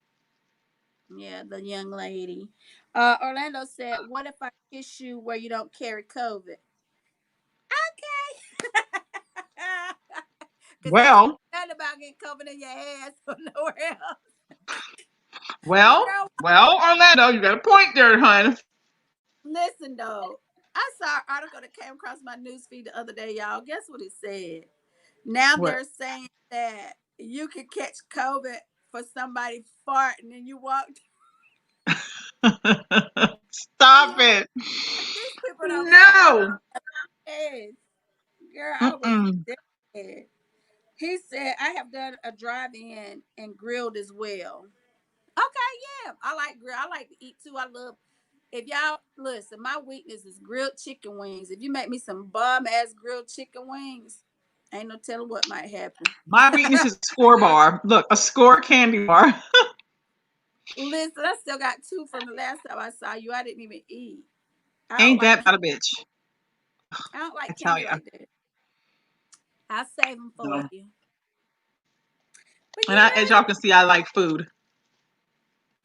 Yeah, the young lady. Orlando said, "What if I kiss you where you don't carry COVID?" Okay. Because ain't gonna Well, be nothing about getting COVID in your ass or nowhere else. But well, girl, well, Orlando, you got a point there, hon. listen though. I saw an article that came across my newsfeed the other day, y'all. Guess what it said? Now What? they're saying that you can catch COVID for somebody farting and you walked and Stop you it. these people don't know about No. this. Girl, I was Mm-mm. dead. He said, I have done a drive-in and grilled as well. Okay, yeah. I like grill. I like to eat too. I love, if y'all listen, my weakness is grilled chicken wings. If you make me some bum ass grilled chicken wings, ain't no telling what might happen. My weakness is a score bar. Look, a score candy bar. Listen, I still got two from the last time I saw you. I didn't even eat. I don't Ain't like that about a bitch? I don't I like tell candy you. like that. I'll save them for No. you. But And as y'all can see, I like food.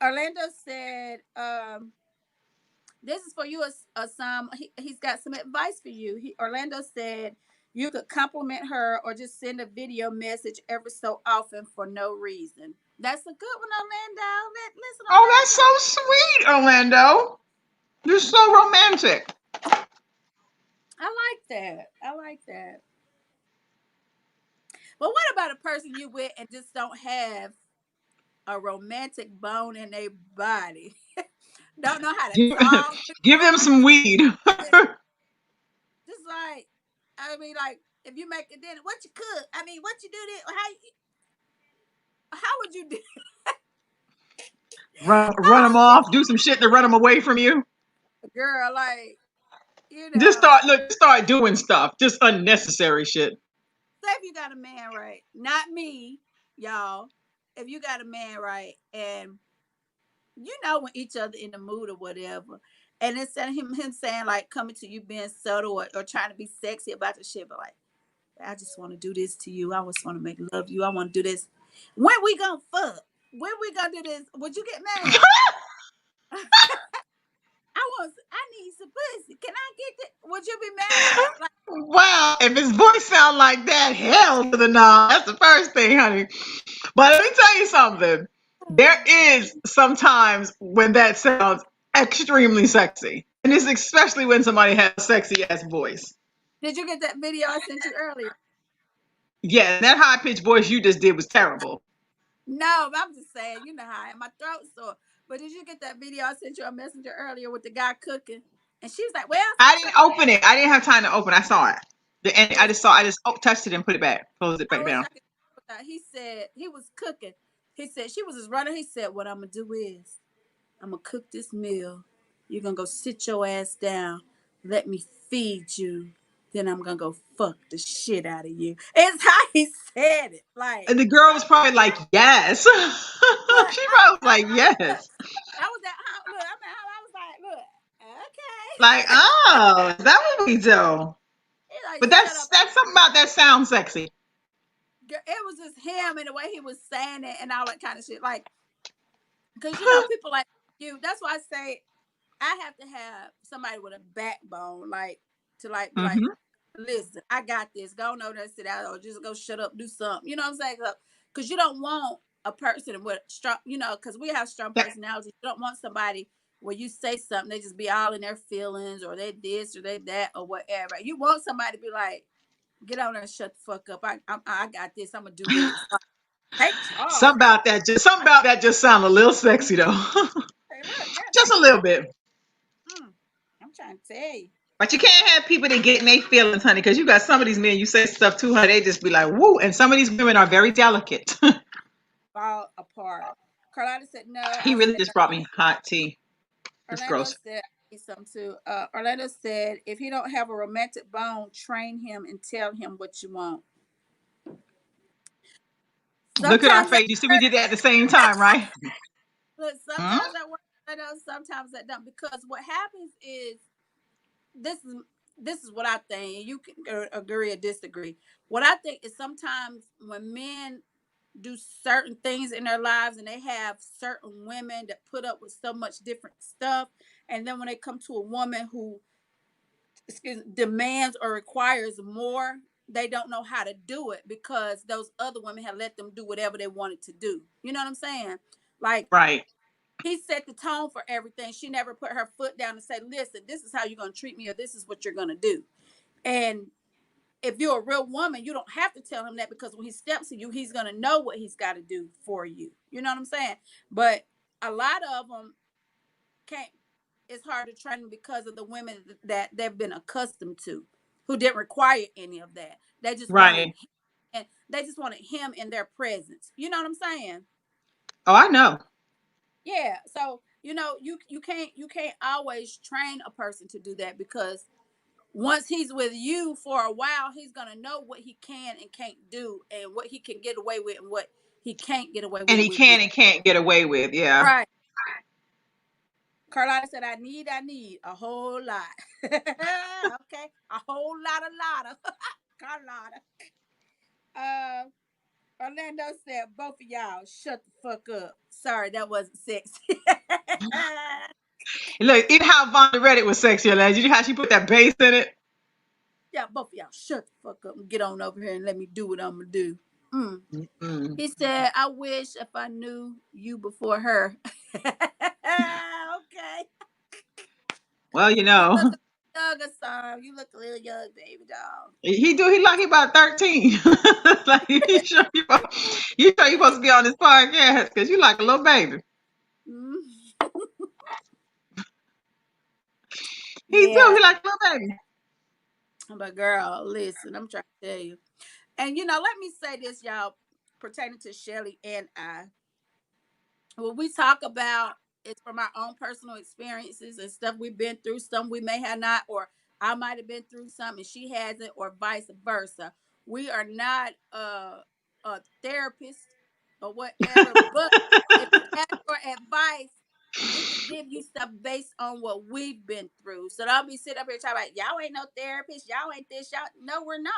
Orlando said, this is for you, Assam. He's got some advice for you. Orlando said you could compliment her or just send a video message every so often for no reason. That's a good one, Orlando. Listen, Oh, that's Orlando. so sweet, Orlando. You're so romantic. I like that. I like that. But what about a person you with and just don't have a romantic bone in their body? Don't know how to Give, talk. give them some weed. Just like, I mean, like, if you make a dinner, what you cook? I mean, what you do this? How would you do? Run them off. Do some shit to run them away from you. Girl, like, you Just know, start doing stuff. Just unnecessary shit. say if you got a man, right? Not me, y'all. If you got a man, right, and when each other in the mood or whatever, and instead of him saying like coming to you being subtle or trying to be sexy about the shit, but like, I just want to do this to you. I just want to make love you. I want to do this. When we gonna fuck? When we gonna do this? Would you get mad? I need some pussy. Can I get that? Would you be mad? Like, Wow, if his voice sound like that, hell to the no. That's the first thing, honey. But let me tell you something. There is sometimes when that sounds extremely sexy. And it's especially when somebody has a sexy ass voice. did you get that video I sent you earlier? Yeah, that high pitched voice you just did was terrible. No, but I'm just saying, you know how my throat's sore. But did you get that video I sent you on Messenger earlier with the guy cooking? And she was like, "Well, I didn't open it. I didn't have time to open. I saw it. I listen, just saw. I just touched it and put it back. Closed it I back wish down. I could." He said he was cooking. He said she was just running. He said, "What I'm gonna do is I'm gonna cook this meal. You're gonna go sit your ass down. Let me feed you. Then I'm gonna go fuck the shit out of you." It's how he said it. Like, And the girl was probably like, "Yes." She look, probably was like, look, "Yes." I was at home. Look, I'm at home. I was like, look, okay. Like, oh, is that what we do? He like, But shut up. that's something about that sounds sexy. It was just him and the way he was saying it and all that kind of shit. Like, because people like you. That's why I say I have to have somebody with a backbone, like to like be like, Hmm. listen, I got this. Go on over there, sit down, or just go shut up, do something. You know what I'm saying? Because you don't want a person with strong, because we have strong That, personalities. You don't want somebody where you say something, they just be all in their feelings, or they this or they that or whatever. You want somebody to be like, get on there and shut the fuck up. I got this. I'm gonna do this. Like, take charge. something about that just sound a little sexy though. Hey, look, Just a little bit. trying to tell you. But you can't have people that get in their feelings, honey, because you got some of these men, you say stuff to, honey, they just be like, woo. And some of these women are very delicate. Fall apart. Carlotta said no. He I really said just brought me hot tea. It's Orlando gross. said I need some too. Orlando said if he don't have a romantic bone, train him and tell him what you want. Look at our Sometimes that face. You see, we works. did that at the same time, right? Look, Hmm? sometimes that works. I know sometimes that don't. Because what happens is this is this is what I think. You can agree or disagree. What I think is sometimes when men do certain things in their lives and they have certain women that put up with so much different stuff, and then when they come to a woman who demands or requires more, they don't know how to do it because those other women have let them do whatever they wanted to do. You know what I'm saying? Like Right. he set the tone for everything. She never put her foot down and say, listen, this is how you're going to treat me or this is what you're going to do. And if you're a real woman, you don't have to tell him that because when he steps to you, he's going to know what he's got to do for you. You know what I'm saying? But a lot of them can't. It's hard to train them because of the women that they've been accustomed to, who didn't require any of that. They just wanted, Right. and they just wanted him in their presence. You know what I'm saying? Oh, I know. Yeah. So you can't always train a person to do that because once he's with you for a while, he's gonna know what he can and can't do, and what he can get away with, and what he can't get away And he with you. can and can't get away with. Yeah. Right. Carlotta said, I need a whole lot. Okay. A whole lot of Carlotta. Uh Orlando said, both of y'all shut the fuck up. Sorry, that wasn't sexy. Look, even how Vonda read it was sexy, Did you know how she put that bass in it? Yeah, both of y'all shut the fuck up and get on over here and let me do what I'm gonna do. Mm. Mm. He said, I wish if I knew you before her. Okay. Well, you You look know, a little young, son. You look a little young, baby doll. he like he about 13. Like you sure you supposed to be on this podcast because you like a little baby. Mm. He do. Yeah. He like a little baby. But girl, listen, I'm trying to tell you. And let me say this, y'all, pertaining to Shelly and I. What we talk about is from our own personal experiences and stuff we've been through, some we may have not, or I might have been through something and she hasn't, or vice versa. We are not a therapist or whatever, but if you ask for advice, we can give you stuff based on what we've been through. So don't be sitting up here talking about y'all ain't no therapist, y'all ain't this, y'all. No, we're not.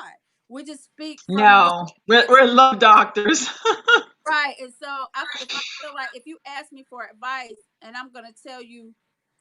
We just speak from what No, we we're experienced. love doctors. Right. And so if I feel like if you ask me for advice and I'm going to tell you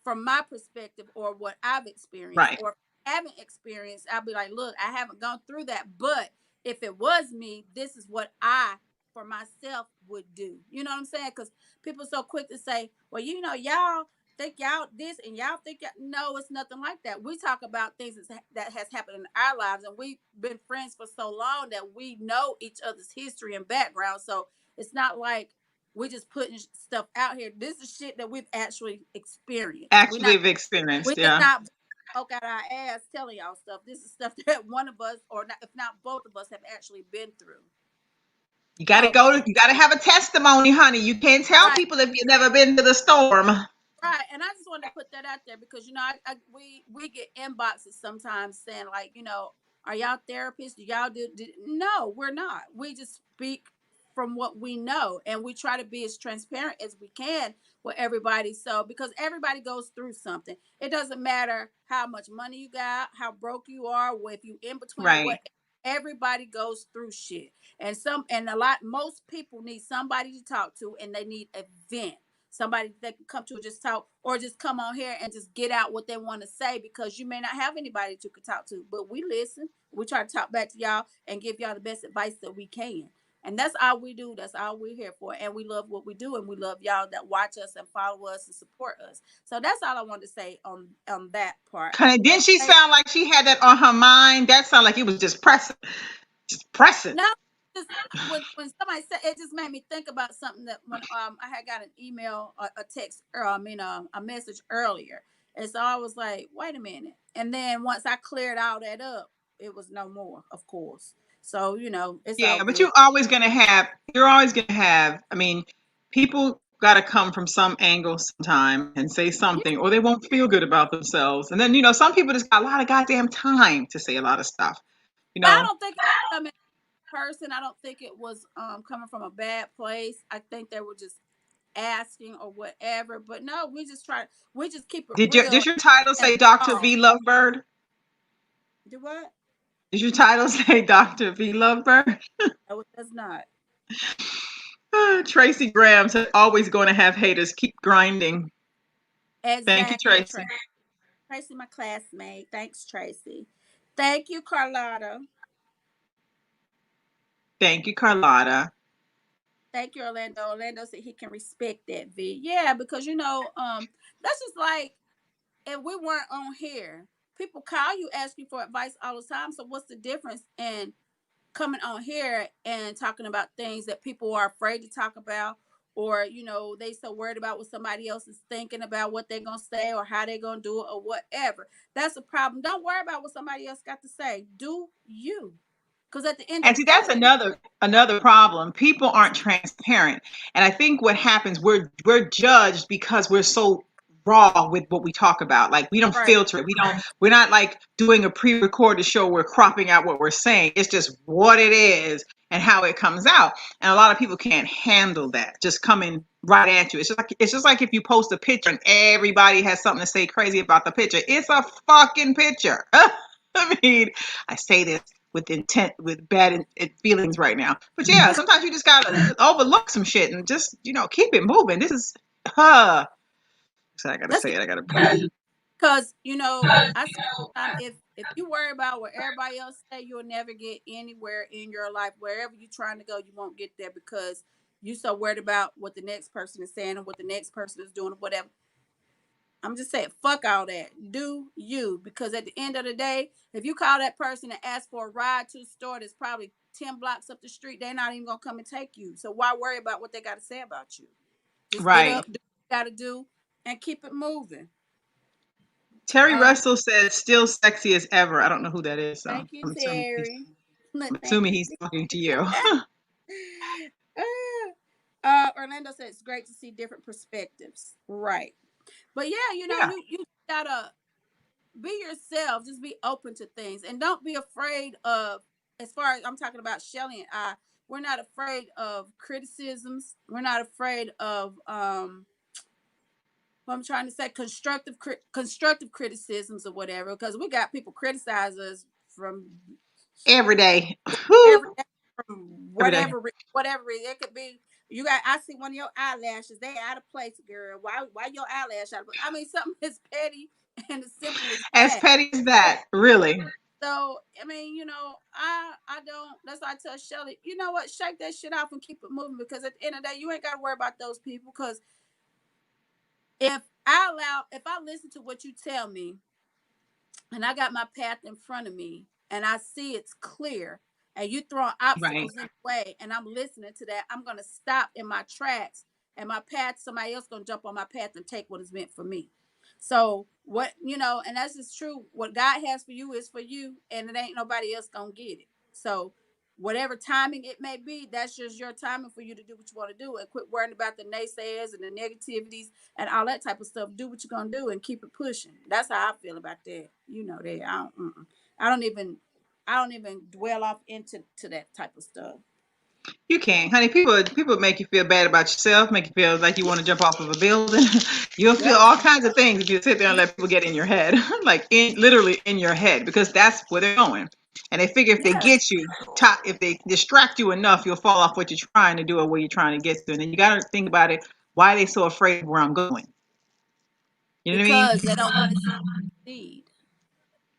from my perspective or what I've experienced Right. or haven't experienced, I'll be like, look, I haven't gone through that. But if it was me, this is what I for myself would do. You know what I'm saying? Because people are so quick to say, well, y'all think y'all this and y'all think no, it's nothing like that. We talk about things that has happened in our lives, and we've been friends for so long that we know each other's history and background. So it's not like we're just putting stuff out here. This is shit that we've actually experienced. Actually have experienced, We just yeah. not poke out our ass telling y'all stuff. This is stuff that one of us, or not, if not both of us, have actually been through. You So you gotta have a testimony, honey. You can't tell right, people if you've never been to the storm. right, and I just wanted to put that out there because we get inboxes sometimes saying like are y'all therapists? Do y'all do? No, we're not. We just speak from what we know, and we try to be as transparent as we can with everybody. So because everybody goes through something, it doesn't matter how much money you got, how broke you are, or if you in between or Right. what. Everybody goes through shit, and most people need somebody to talk to, and they need a vent, somebody that can come to just talk or just come on here and just get out what they want to say because you may not have anybody to talk to, but we listen. We try to talk back to y'all and give y'all the best advice that we can. And that's all we do. That's all we're here for. And we love what we do, and we love y'all that watch us and follow us and support us. So that's all I wanted to say on that part. Honey, And didn't she sound like she had that on her mind? That sounded like it was just pressing. Just pressing. no, just when somebody said it, just made me think about something that when I had got an email, a text, or I mean a message earlier, And so I was like, wait a minute. And then once I cleared all that up, it was no more, of course. So, it's all Yeah, but good. you're always gonna have, I mean, people gotta come from some angle sometime and say Yeah, something, or they won't feel good about themselves. And then, some people just got a lot of goddamn time to say a lot of stuff, you but I know. don't think it was coming person. I don't think it was coming from a bad place. I think they were just asking or whatever. But no, we just keep it real Did your title and say Dr. raw. V Lovebird? Do what? Did your title say Dr. V Lovebird? No, it does not. Tracy Graham said, always going to have haters. Keep grinding. Thank you, Exactly, Tracy. Tracy. Tracy, my classmate. Thanks, Tracy. Thank you, Carlotta. Thank you, Carlotta. Thank you, Orlando. Orlando said he can respect that, V. Yeah, because that's just like if we weren't on here. People call you asking for advice all the time. So what's the difference in coming on here and talking about things that people are afraid to talk about, or they so worried about what somebody else is thinking about what they're gonna say or how they're gonna do it or whatever. That's a problem. Don't worry about what somebody else got to say. Do you? Because at the end of And the see, that's day, another problem. People aren't transparent. And I think what happens, we're judged because we're so raw with what we talk about. Like we don't right? filter it. We're not like doing a pre-recorded show, we're cropping out what we're saying. It's just what it is and how it comes out. And a lot of people can't handle that. Just coming right at you. It's just like if you post a picture and everybody has something to say crazy about the picture. It's a fucking picture. I mean, I say this with intent, with bad feelings right now. But yeah, sometimes you just gotta overlook some shit and just, keep it moving. This is, so I gotta That's say it. I gotta. because I say if you worry about what everybody else say, you'll never get anywhere in your life. Wherever you're trying to go, you won't get there because you so worried about what the next person is saying and what the next person is doing or whatever. I'm just saying, fuck all that. Do you? Because at the end of the day, if you call that person and ask for a ride to the store that's probably 10 blocks up the street, they're not even gonna come and take you. So why worry about what they got to say about you? Just get Right. up, do what you gotta do, and keep it moving. Terry Um, Russell said, "Still sexy as ever." I don't know who that is, so Thank you, I'm assuming he's, Terry. I'm Thank assuming you. he's talking to you. Orlando said it's great to see different perspectives. Right. But yeah, Yeah. you gotta be yourself. Just be open to things, and don't be afraid of. As far as I'm talking about, Shelly and I, we're not afraid of criticisms. We're not afraid of what I'm trying to say, constructive criticisms or whatever. Because we got people criticize us from Every day. every Woo. day, from Every day. whatever it could be. You got, I see one of your eyelashes, they out of place, girl. Why your eyelash out of place? I mean, something as petty and as simple as As that. petty as that, really. So I mean, I don't. That's why I tell Shelly, you know what, shake that shit off and keep it moving. Because at the end of the day, you ain't got to worry about those people. Because if I listen to what you tell me, and I got my path in front of me, and I see it's clear, and you throwing Right. obstacles in the way, and I'm listening to that, I'm gonna stop in my tracks, and my path, somebody else gonna jump on my path and take what is meant for me. So what and that's just true. What God has for you is for you, and it ain't nobody else gonna get it. So whatever timing it may be, that's just your timing for you to do what you want to do, and quit worrying about the naysayers and the negativities and all that type of stuff. Do what you're gonna do and keep it pushing. That's how I feel about that. You know that I don't even I don't even dwell off into that type of stuff. You can't, honey. People make you feel bad about yourself, make you feel like you want to jump off of a building. You'll feel Yep. all kinds of things if you sit there and let people get in your head, like literally in your head, because that's where they're going. And they figure if they Yeah. get you, if they distract you enough, you'll fall off what you're trying to do or where you're trying to get to. And then you got to think about it. Why are they so afraid of where I'm going? You know what I mean? Because they don't want to see you succeed.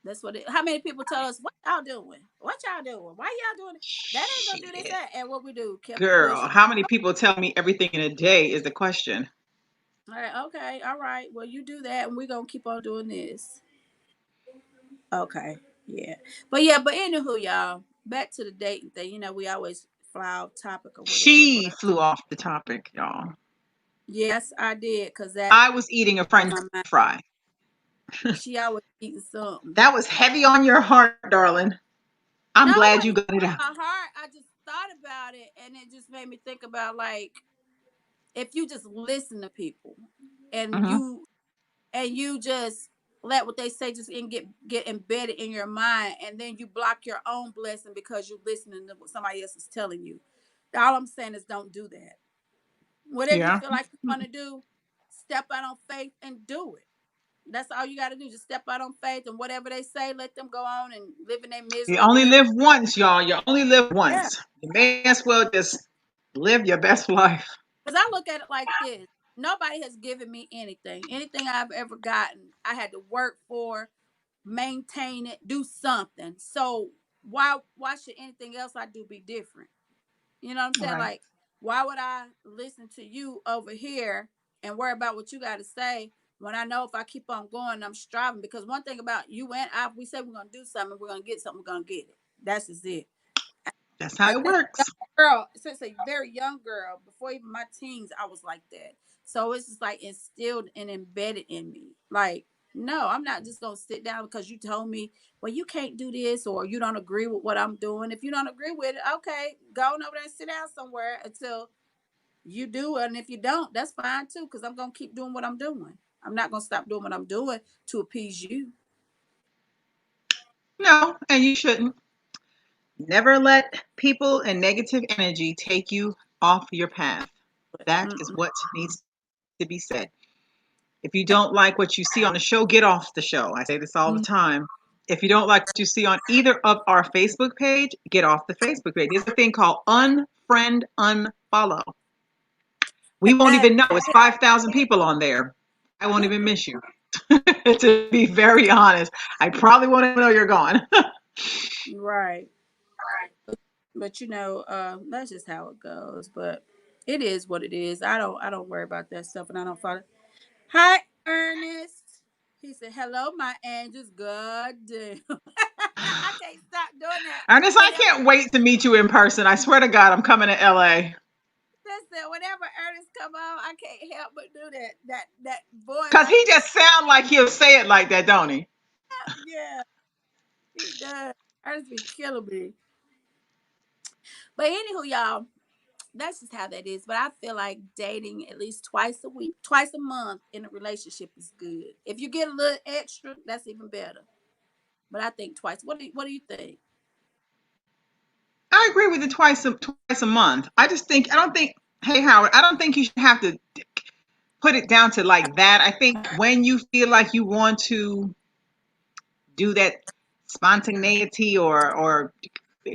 That's what it. How many people tell us what y'all doing? What y'all doing? Why y'all doing it? That ain't gonna do this. Shit. That and what we do kept it Girl, pushing. how many people tell me everything in a day is the question? All right, okay, all right. Well, you do that, and we're gonna keep on doing this. Okay, yeah, but anywho, y'all, back to the dating thing. We always fly off topic or whatever. She But flew off the topic, y'all. yes, I did, cause that I was eating a on French my mind. fry. She always eating something. That was heavy on your heart, darling. I'm No, it glad you wasn't got it out. my heart. I just thought about it, and it just made me think about like if you just listen to people, and Hmm. you just let what they say just get embedded in your mind, and then you block your own blessing because you're listening to what somebody else is telling you. All I'm saying is don't do that. Whatever you Yeah. feel like you want to do, step out on faith and do it. That's all you got to do. Just step out on faith, and whatever they say, let them go on and live in their You misery or only whatever. live once, y'all. You only live Yeah. once. You may as well just live your best life. Because I look at it like this: nobody has given me anything. Anything I've ever gotten, I had to work for, maintain it, do something. So why should anything else I do be different? You know what I'm saying? Right. Like, why would I listen to you over here and worry about what you got to say when I know if I keep on going, I'm striving? Because one thing about you and I, we say we're gonna do something, we're gonna get something, we're gonna get it. That's just it. That's how And it works. since a very young girl, before even my teens, I was like that. So it's just like instilled and embedded in me. Like, no, I'm not just gonna sit down because you told me, well, you can't do this or you don't agree with what I'm doing. If you don't agree with it, okay, go on over there and sit down somewhere until you do. And if you don't, that's fine too, because I'm gonna keep doing what I'm doing. I'm not gonna stop doing what I'm doing to appease you. No, and you shouldn't. Never let people and negative energy take you off your path. That is Mm-mm. what needs to be said. If you don't like what you see on the show, get off the show. I say this all the time. If you don't like what you see on either of our Facebook page, get off the Facebook page. There's a thing called unfriend, unfollow. We won't And even know. It's 5,000 people on there. I won't even miss you. To be very honest, I probably won't even know you're gone. right. But that's just how it goes. But it is what it is. I don't worry about that stuff, and I don't follow. Hi, Ernest. He said, "Hello, my angels. God damn, I can't stop doing that. Ernest, I Whenever can't wait to meet you in person. I swear to God, I'm coming to LA. listen, whenever Ernest come on, I can't help but do that voice. Because he just sound like he'll say it like that, don't he? Yeah, he does. Ernest be killing me. But anywho, y'all, that's just how that is. But I feel like dating at least twice a week, twice a month in a relationship is good. If you get a little extra, that's even better. But I think twice. What do you think? I agree with the twice a month. I don't think, hey Howard, I don't think you should have to put it down to like that. I think when you feel like you want to do that spontaneity or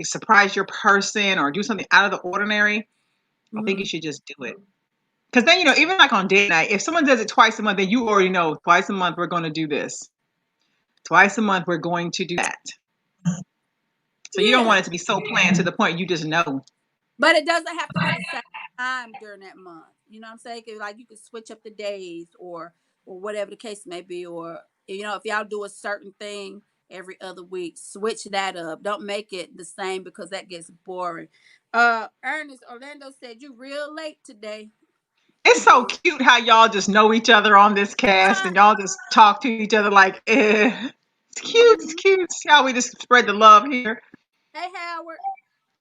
surprise your person or do something out of the ordinary, I think you Mm-hmm. should just do it. Because then, even like on date night, if someone does it twice a month, then you already know twice a month we're going to do this. Twice a month we're going to do that. So you don't Yeah, want it to be so planned to the point you just know. but it doesn't have to be the same time during that month. You know what I'm saying? 'Cause, like you can switch up the days or whatever the case may be, or if y'all do a certain thing every other week, switch that up. Don't make it the same because that gets boring. Ernest Orlando said you real late today. It's so cute how y'all just know each other on this cast and y'all just talk to each other like, eh. It's cute. It's Mhm. cute. See how we just spread the love here. Hey Howard.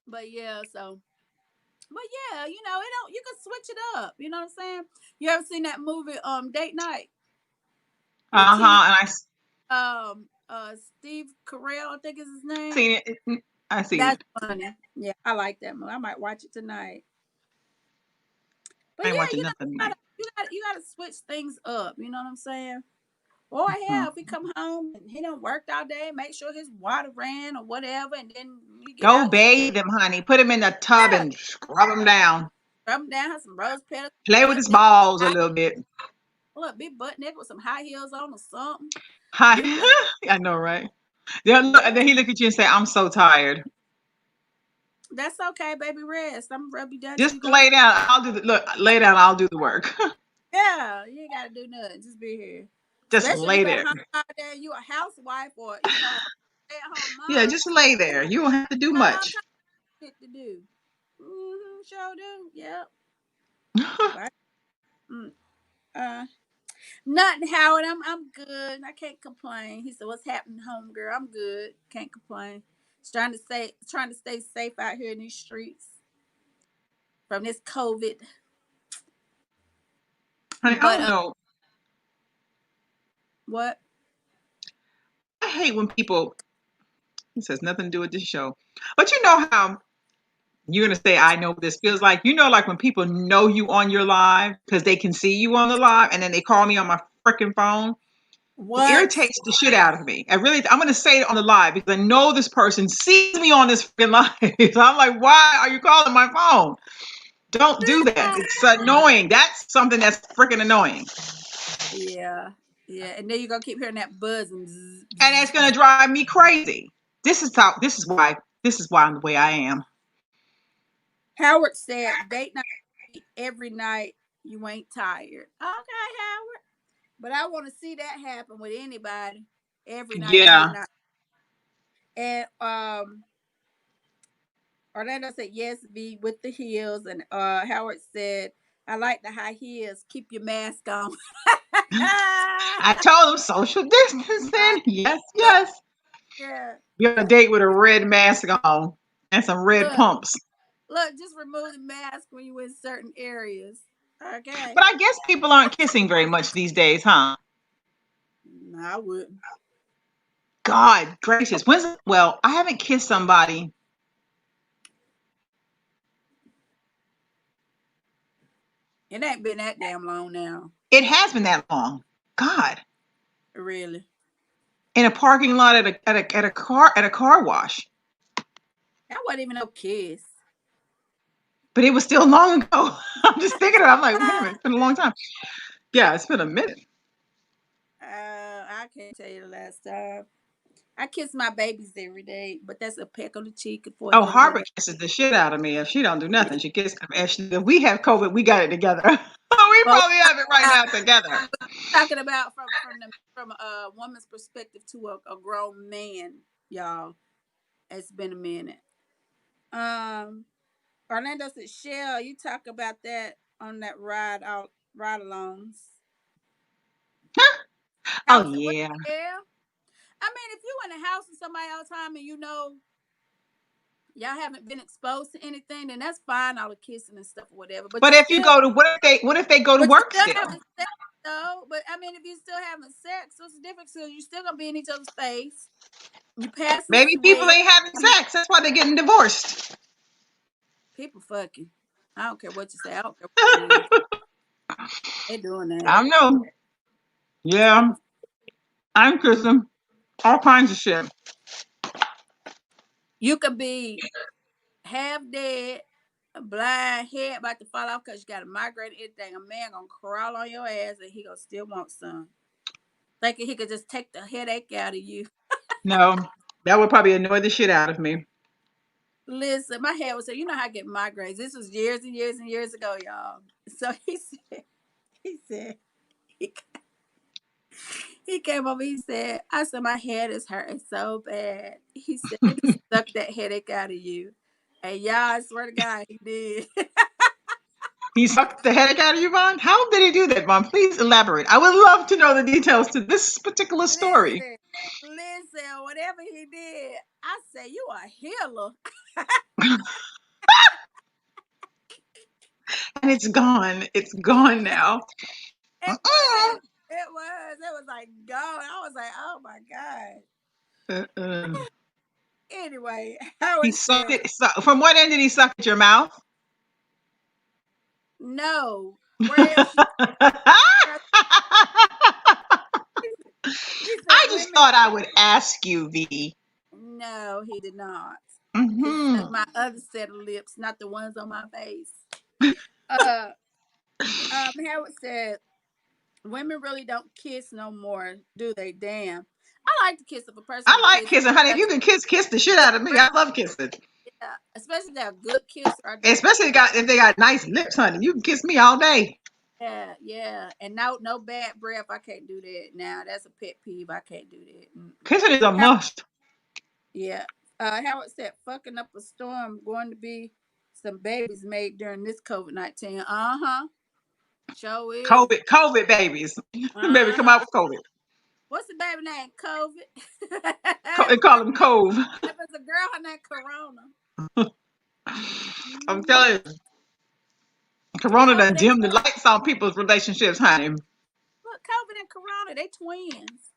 But yeah, but yeah, it don't you can switch it up. You know what I'm saying? You ever seen that movie Date Night with Uh Tina huh. And Steve Carell, I think is his name. seen it. I seen That's it. funny. Yeah, I like that movie. I might watch it tonight. But I ain't yeah, watching nothing you tonight. gotta you gotta switch things up. You know what I'm saying? Or Mhm. hell, if he come home and he don't work all day, make sure his water ran or whatever, and then we get Go out. bathe him, honey. Put him in the tub Yeah, and scrub him down. rub him down, have some rose petals, Play with butt his naked, balls a little bit. look, be butt naked with some high heels on or something. Hi. Get the I know, right? Then yeah. and then he look at you and say, "I'm so tired." That's okay, baby. Rest. I'm gonna rub you down till Just you go. lay down. I'll do the look. Lay down. I'll do the work. Yeah, you ain't gotta do nothing. Just be here. Just Especially if lay you at there. home all day, you a housewife or a stay-at-home Yeah, mom. just lay there. You don't have to do Got all much. kinds of shit to do. Sure do. Yep. But mm, uh, Nothing, Howard. I'm good. I can't complain. He said, "What's happening, home girl? I'm good. Can't complain. Just trying to stay safe out here in these streets from this COVID." Honey, I But don't know. what? I hate when people, this has nothing to do with this show, but you know how you're going to say, I know what this feels like. You know, like when people know you on your live because they can see you on the live and then they call me on my freaking phone. It What? irritates the shit out of me. I'm going to say it on the live because I know this person sees me on this freaking live. So I'm like, why are you calling my phone? Don't do that. It's annoying. That's something that's freaking annoying. Yeah, yeah. And then you're gonna keep hearing that buzzing. And it's going to drive me crazy. This is why I'm the way I am. Howard said, "Date night every night. You ain't tired." Okay, Howard. But I want to see that happen with anybody every night, Yeah. date night. And Orlando said, "Yes, V with the heels." And Howard said, "I like the high heels. Keep your mask on." I told him social distancing. Yes, yes. Yeah. You're on a date with a red mask on and some red Look, pumps. look, just remove the mask when you're in certain areas. Okay. But I guess people aren't kissing very much these days, huh? No, I wouldn't. God gracious. Well, I haven't kissed somebody. It ain't been that damn long now. It has been that long. God. Really. In a parking lot at a car wash. That wasn't even no kiss. But it was still long ago. I'm just thinking I'm like, wait a minute, it's been a long time. Yeah, it's been a minute. I can't tell you the last time. I kiss my babies every day, but that's a peck on the cheek for Oh, them. Harper kisses the shit out of me. If she don't do nothing, she kisses. If we have COVID, we got it together. We But probably have it right now together. talking about from a woman's perspective to a grown man, y'all. It's been a minute. Orlando said, "Shell, you talk about that on that ride alongs." Oh House, what? yeah. Yeah. I mean, if you in a house with somebody all the time and y'all haven't been exposed to anything, then that's fine, all the kissing and stuff or whatever. But But you if you still, go to what if they go to but you work still still? having sex though. But I mean, if you still having sex, what's the difference? So you still gonna be in each other's face. You passing Maybe people sweat. ain't having I mean, sex. That's why they're getting divorced. people fucking. I don't care what you say. I don't care what it is. They doing that. I know. Yeah, People. I'm kissing all kinds of shit. You could be half dead, a blind, head about to fall off because you got a migraine. Everything. A man gonna crawl on your ass and he gonna still want some. Thinking he could just take the headache out of you. No, that would probably annoy the shit out of me. Listen, my head was so you know how I get migraines. This was years and years and years ago, y'all. So he said, he, he came over, he said, I said, my head is hurting so bad. He said, he just suck that headache out of you. And y'all, I swear to God, he did. He sucked the headache out of you, Vaughn? How did he do that, Vaughn? Please elaborate. I would love to know the details to this particular story. Listen, listen, whatever he did, I said, you a healer. And it's gone. It's gone now. It was, it was like gone. I was like, oh my God. Uh-uh. Anyway, He Howard sucked said, it. From what end did he suck at your mouth? no. Where else? He said I just women. thought I would ask you, V. No, he did not. He Mm-hmm. sucked my other set of lips, not the ones on my face. Uh, Howard said, women really don't kiss no more, do they? Damn. I like to kiss if a person I can like kiss. kissing, honey. If you can kiss the shit out of me. I love kissing. Yeah, especially if they're a good kisser. I do. Especially if they got nice lips, honey. You can kiss me all day. Yeah, yeah. And no bad breath. I can't do that. Now that's a pet peeve. I can't do that. Kissing is a must. Yeah. Howard said, fucking up a storm, going to be some babies made during this COVID-19. Uh-huh. Show is. COVID babies. Baby, come Uh-huh. out with COVID. What's the baby name? COVID. They call them Cove. If it's a girl, her name Corona. I'm Mm-hmm. telling you, Corona done COVID and dimmed the Corona. lights on people's relationships, honey. Look, COVID and Corona, they twins.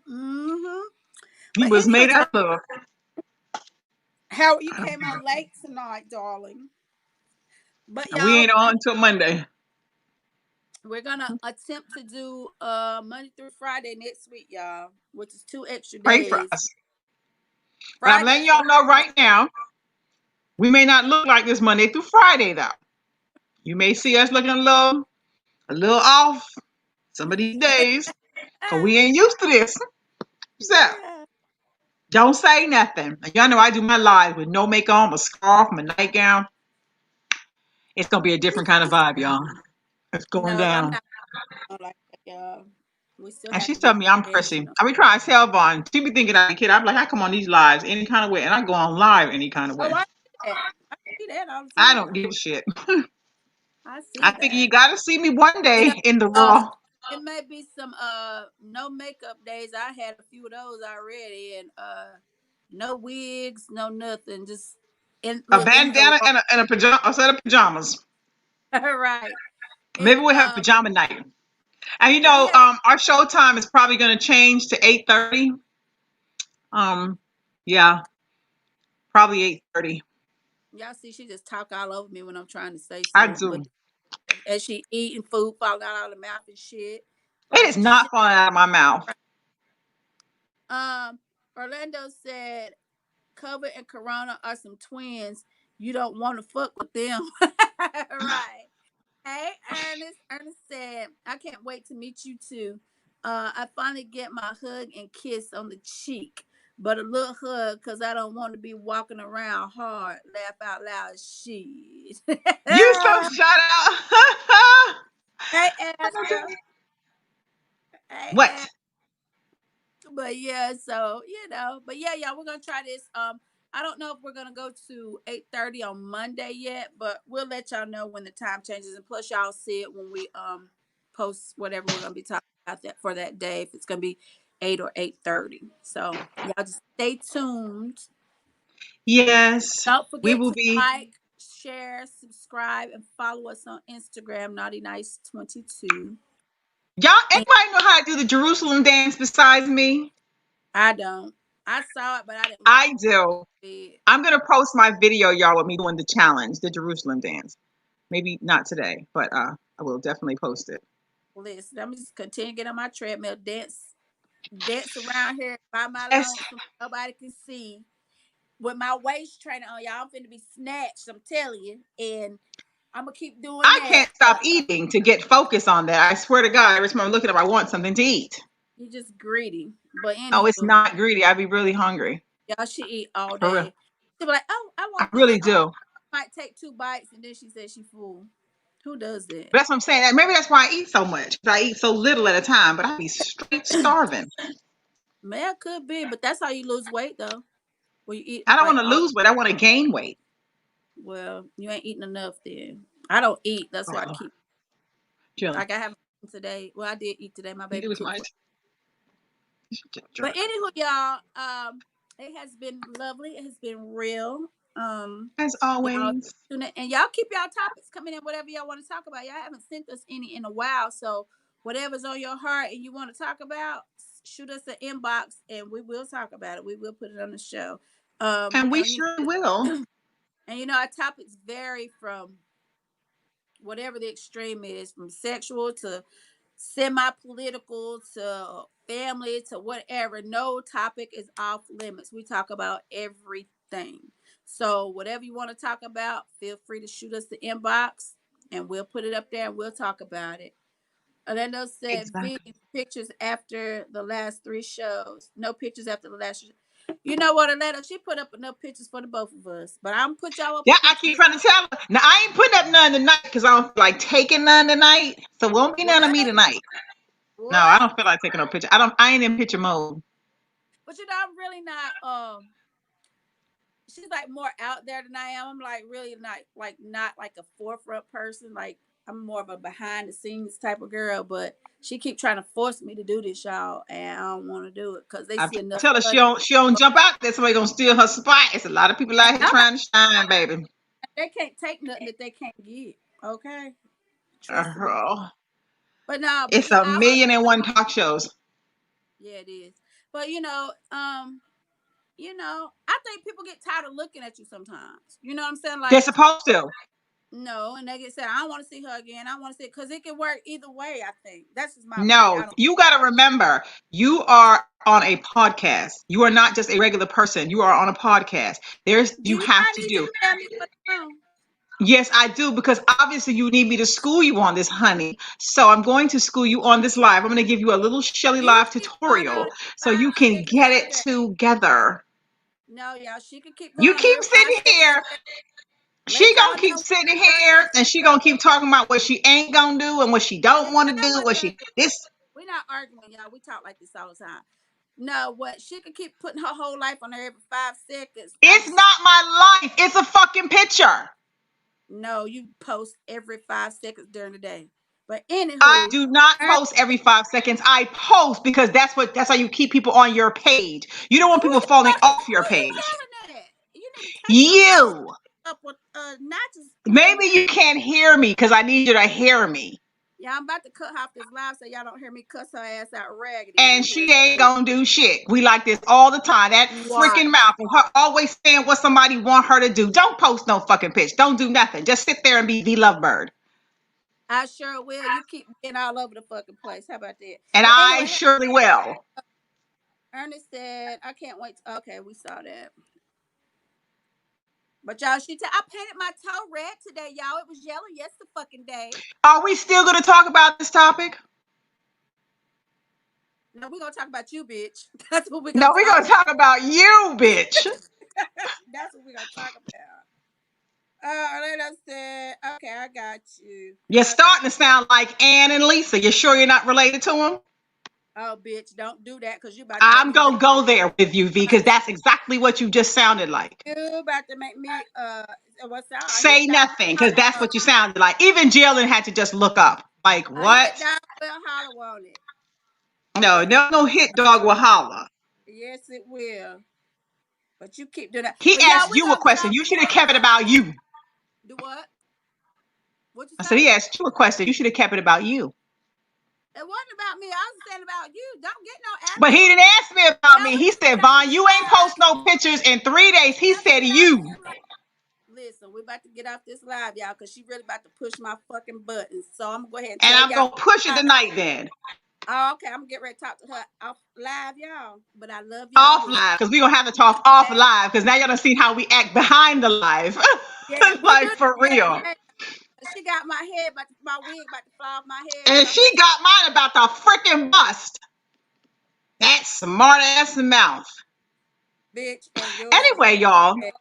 Mm-hmm. He But was made anywho, out of. Howard, you came on late tonight, darling. But And we y'all, ain't on until Monday. we're gonna attempt to do Monday through Friday next week, y'all, which is 2 extra Pray for days. us. But I'm Friday letting is the y'all know right now, we may not look like this Monday through Friday, though. You may see us looking a little off some of these days, because we ain't used to this. So, yeah. don't say nothing. Y'all know I do my live with no makeup, my scarf, my nightgown. It's going to be a different kind of vibe, y'all. It's going No, I'm down. not like that, y'all. We still And have she's to be telling me I'm prissy. professional. I be trying to tell Vaughn. She be thinking I'm a kid. I'm like, I come on these lives any kind of way. And I go on live any kind of Oh, way. I see that. I see that all the I don't time. give a shit. I I see figure you that. got to see me one day Yeah. in the Uh, raw. it may be some no makeup days. I had a few of those already, and no wigs, no nothing. Just A in the bandana and a set of pajamas. right. Maybe And we'll have pajama night. And but yeah, our show time is probably going to change to 8:30. Yeah, probably 8:30. y'all see, she just talk all over me when I'm trying to say I something. But do. as she eating food falling out of the mouth and shit. It is not Shit. falling out of my mouth. Orlando said COVID and Corona are some twins. You don't want to fuck with them. Right. Hey, Ernest. Ernest said, I can't wait to meet you too. I finally get my hug and kiss on the cheek, but a little hug because I don't want to be walking around hard. Laugh out loud. Shit. You so shut up. Hey, Astor. Hey, What? but yeah, so but yeah, y'all, we're gonna try this. I don't know if we're gonna go to 8:30 on Monday yet, but we'll let y'all know when the time changes, and plus y'all see it when we post whatever we're gonna be talking about that for that day, if it's gonna be 8 or 8:30. So y'all just stay tuned. Yes, Don't we forget will to be. like, share, subscribe, and follow us on Instagram, Naughty Nice 22. Y'all, And anybody know how to do the Jerusalem dance besides me? I don't. I saw it, but I didn't watch I do. it. I'm gonna post my video, y'all, with me doing the challenge, the Jerusalem dance. Maybe not today, but I will definitely post it. Listen, I'm just continue to get on my treadmill, dance around here by my Yes, lonesome. Nobody can see. With my waist trainer on, y'all, I'm finna be snatched. I'm telling you, and I'm gonna keep doing I that. can't stop eating to get focused on that. I swear to God, every time I'm looking up, I want something to eat. You're just greedy. But Oh, it's anywho, not greedy. I'd be really hungry. y'all should eat all For real. day. She'll be like, "Oh, I I want this." really do. Might take 2 bites, and then she says she full. Who does that? But that's what I'm saying. Maybe that's why I eat so much. I eat so little at a time, but I be straight starving. Man, could be, but that's how you lose weight, though. When you eat I don't like want to all. lose weight. I want to gain weight. Well, you ain't eating enough then. I don't eat. That's why I Oh, keep. Jill, Like I haven't eaten today. Well, I did eat today. My baby it was cooked my for. But jerk. anywho, y'all, it has been lovely. It has been real. As Y'all always. tune in, and y'all keep y'all topics coming in. Whatever y'all want to talk about. Y'all haven't sent us any in a while, so whatever's on your heart and you want to talk about, shoot us an inbox, and we will talk about it. We will put it on the show. And we And sure will. our topics vary from whatever the extreme is, from sexual to semi-political to family to whatever. No topic is off limits. We talk about everything. So whatever you want to talk about, feel free to shoot us the inbox, and we'll put it up there and we'll talk about it. Orlando said, "V, Exactly. pictures after the last 3 shows. No pictures after the last show." You know what, Orlando? She put up enough pictures for the both of us, but I'm put y'all up Yeah, a I keep picture. trying to tell her. Now, I ain't putting up none tonight because I don't feel like taking none tonight. So, won't be none of me What? tonight. No, I What? don't feel like taking no picture. I ain't in picture mode. But I'm really not. She's like more out there than I am. I'm like really not like a forefront person. Like I'm more of a behind the scenes type of girl, but she keep trying to force me to do this, y'all, and I don't want to do it because they I see enough tell her money. she don't jump out there. Somebody gonna steal her spot. It's a lot of people out here Nobody, trying to shine, baby. they can't take nothing that they can't get. Okay, trust me. Uh, But no, but it's yeah, a million and one talk shows. yeah, it is. But I think people get tired of looking at you sometimes. You know what I'm saying? They're Like, supposed to. no, and they get said, I don't want to see her again. I want to see it because it can work either way. I think that's just my opinion. No, you got to remember, you are on a podcast. You are not just a regular person. You are on a podcast. Do You you have not to need to do. tell me what's wrong? Yes, I do, because obviously you need me to school you on this, honey. So I'm going to school you on this live. I'm going to give you a little Shelly You Live keep going on tutorial it so you 5 can seconds get every it day. together. No, y'all, she can keep You going on keep here 5 sitting seconds here. every day. She Let gonna y'all keep know sitting first here listen. and she gonna keep talking about what she ain't gonna do and what she don't want to do. What she this We're not arguing, y'all. We talk like this all the time. No, what she could keep putting her whole life on there every 5 seconds. it's not my life. It's a fucking picture. No, you post every 5 seconds during the day. But I anywho, do not post every 5 seconds. I post because that's how you keep people on your page. You don't want people falling off your who you page. telling that? You need to take your ass You. up with notches. Maybe you can't hear me because I need you to hear me. Yeah, I'm about to cut off this live so y'all don't hear me cuss her ass out raggedy And in here. she ain't gonna do shit. We like this all the time. That What? freaking mouth of her always saying what somebody want her to do. Don't post no fucking pitch. Don't do nothing. Just sit there and be the lovebird. I sure will. You keep being all over the fucking place. How about that? And But I anyway, surely will. Ernest said, I can't wait. Okay, we saw that. But y'all, I painted my toe red today, y'all. It was yellow yesterday fucking day. Are we still gonna talk about this topic? No, we're gonna talk about you, bitch. That's what we're No, gonna we're talk gonna about. talk about you, bitch. That's what we're gonna talk about. Let us say, okay, I got you. You're Okay. starting to sound like Ann and Lisa. You sure you're not related to them? Oh, bitch, don't do that because you about to make I'm me. gonna go there with you, V, because that's exactly what you just sounded like. You about to make me. What's that? I hit Say dog. nothing, because that's what you sounded like. Even Jalen had to just look up. Like, I hit what? dog. Will hollow on it. No, no hit dog will holler. Yes, it will. But you keep doing that. He But yeah, asked we're you a gonna get question. off You this should have live. kept it about you. Do what? What you I said, say? he asked you a question. You should have kept it about you. It wasn't about me. I was saying about you. Don't get no But he attitude. didn't ask me about Y'all, me. we He about to said, get off Vaughn, this you ain't live. post no pictures in 3 days. We He about to said get off you. this live. Listen, we're about to get off this live, y'all, because she really about to push my fucking buttons. So I'm gonna go ahead and And tell I'm y'all. gonna push it tonight then. Oh, okay, I'm gonna get ready to talk to her off live, y'all. But I love y'all Off anyway. live, because we're gonna have to talk off live, because now y'all done seen how we act behind the live. Yeah, we do Like, that for every real. day. She got my head, my wig about to fly off my head, And y'all. she got mine about the freaking bust. That smart ass mouth. Bitch, and yours is Anyway, y'all, red.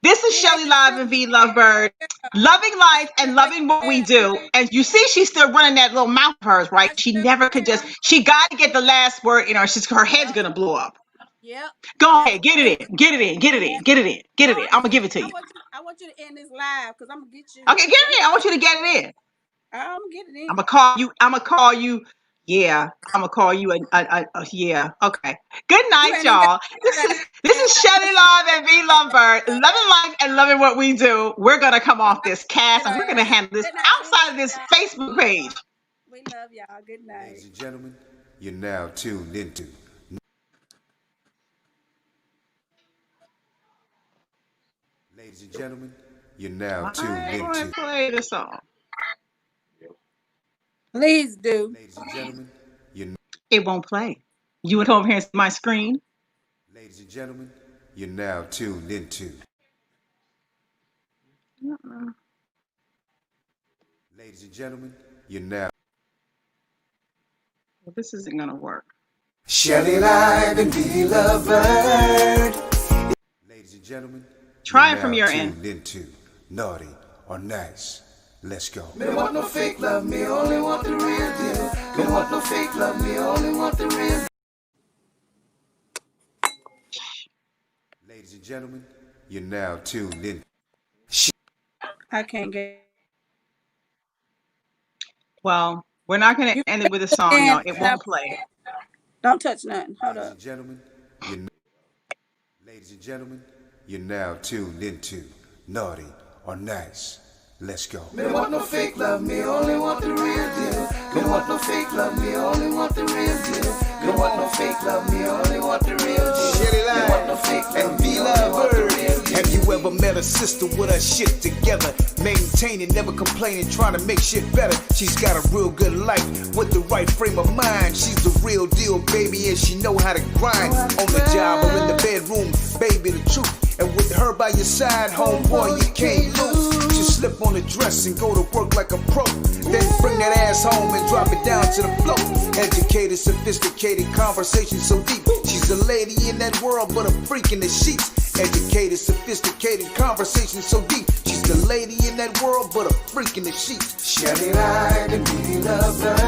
this is Anyway, Shelly the Live truth and V is, Lovebird, loving I life and sure loving what we will. do. And you see, she's still running that little mouth of hers, right? I She sure never could just, will. she got to get the last word in, or her head's Yep, gonna blow up. yep. Go ahead, get it Absolutely. in, get it in, get it in, get it in, get No, it in. I'm gonna give it to you. I want you to end this live because I'm gonna get you. Okay, get it in. I want you to get it in. I'm gonna get it I'm in. gonna call you. I'm gonna call you. Yeah, I'm gonna call you. Yeah. Okay. Good You night, ain't even got y'all. This to is Shelly Love and V Lovebird, loving life and loving what we do. We're gonna come off this cast and we're gonna handle this Good night. We outside of love this y'all. Facebook page. We love y'all. Good night. Ladies and gentlemen, you're now tuned into. Ladies and gentlemen, you're now tuned I'm gonna into. play the song. Please do. Ladies and gentlemen, you're. It won't play. You would come over here and see my screen. Ladies and gentlemen, you're now tuned into. Ladies and gentlemen, you're now. Well, this isn't gonna work. Shelly Live and V Lovebird. Ladies and gentlemen, Try you're it from now your tuned end. into Naughty or Nice. Let's go. Me don't want no fake love, me only want the real deal. Me don't want no fake love, me only want the real deal. Ladies and gentlemen, you're now tuned in. I can't get. Well, we're not going to You end it with a song, and y'all. It won't play. don't touch nothing. Hold Ladies up. and gentlemen, you ladies and gentlemen, you're now tuned into Naughty or Nice. Let's go. Me don't want no fake love, me only want the real deal. Me don't want no fake love, me only want the real deal. Me don't want no fake love, me only want the real deal. Shelly Line and V-Love Bird. Have you ever met a sister with her shit together? Maintaining, never complaining, trying to make shit better. She's got a real good life with the right frame of mind. She's the real deal, baby, and she know how to grind. On the job or in the bedroom, baby, the truth. And with her by your side, homeboy, you can't lose. Just slip on the dress and go to work like a pro. Then bring that ass home and drop it down to the floor. Educated, sophisticated, conversation so deep. She's a lady in that world, but a freak in the sheets. Educated, sophisticated, conversation so deep. She's the lady in that world, but a freak in the sheets. Shelly Line and V-Love Bird.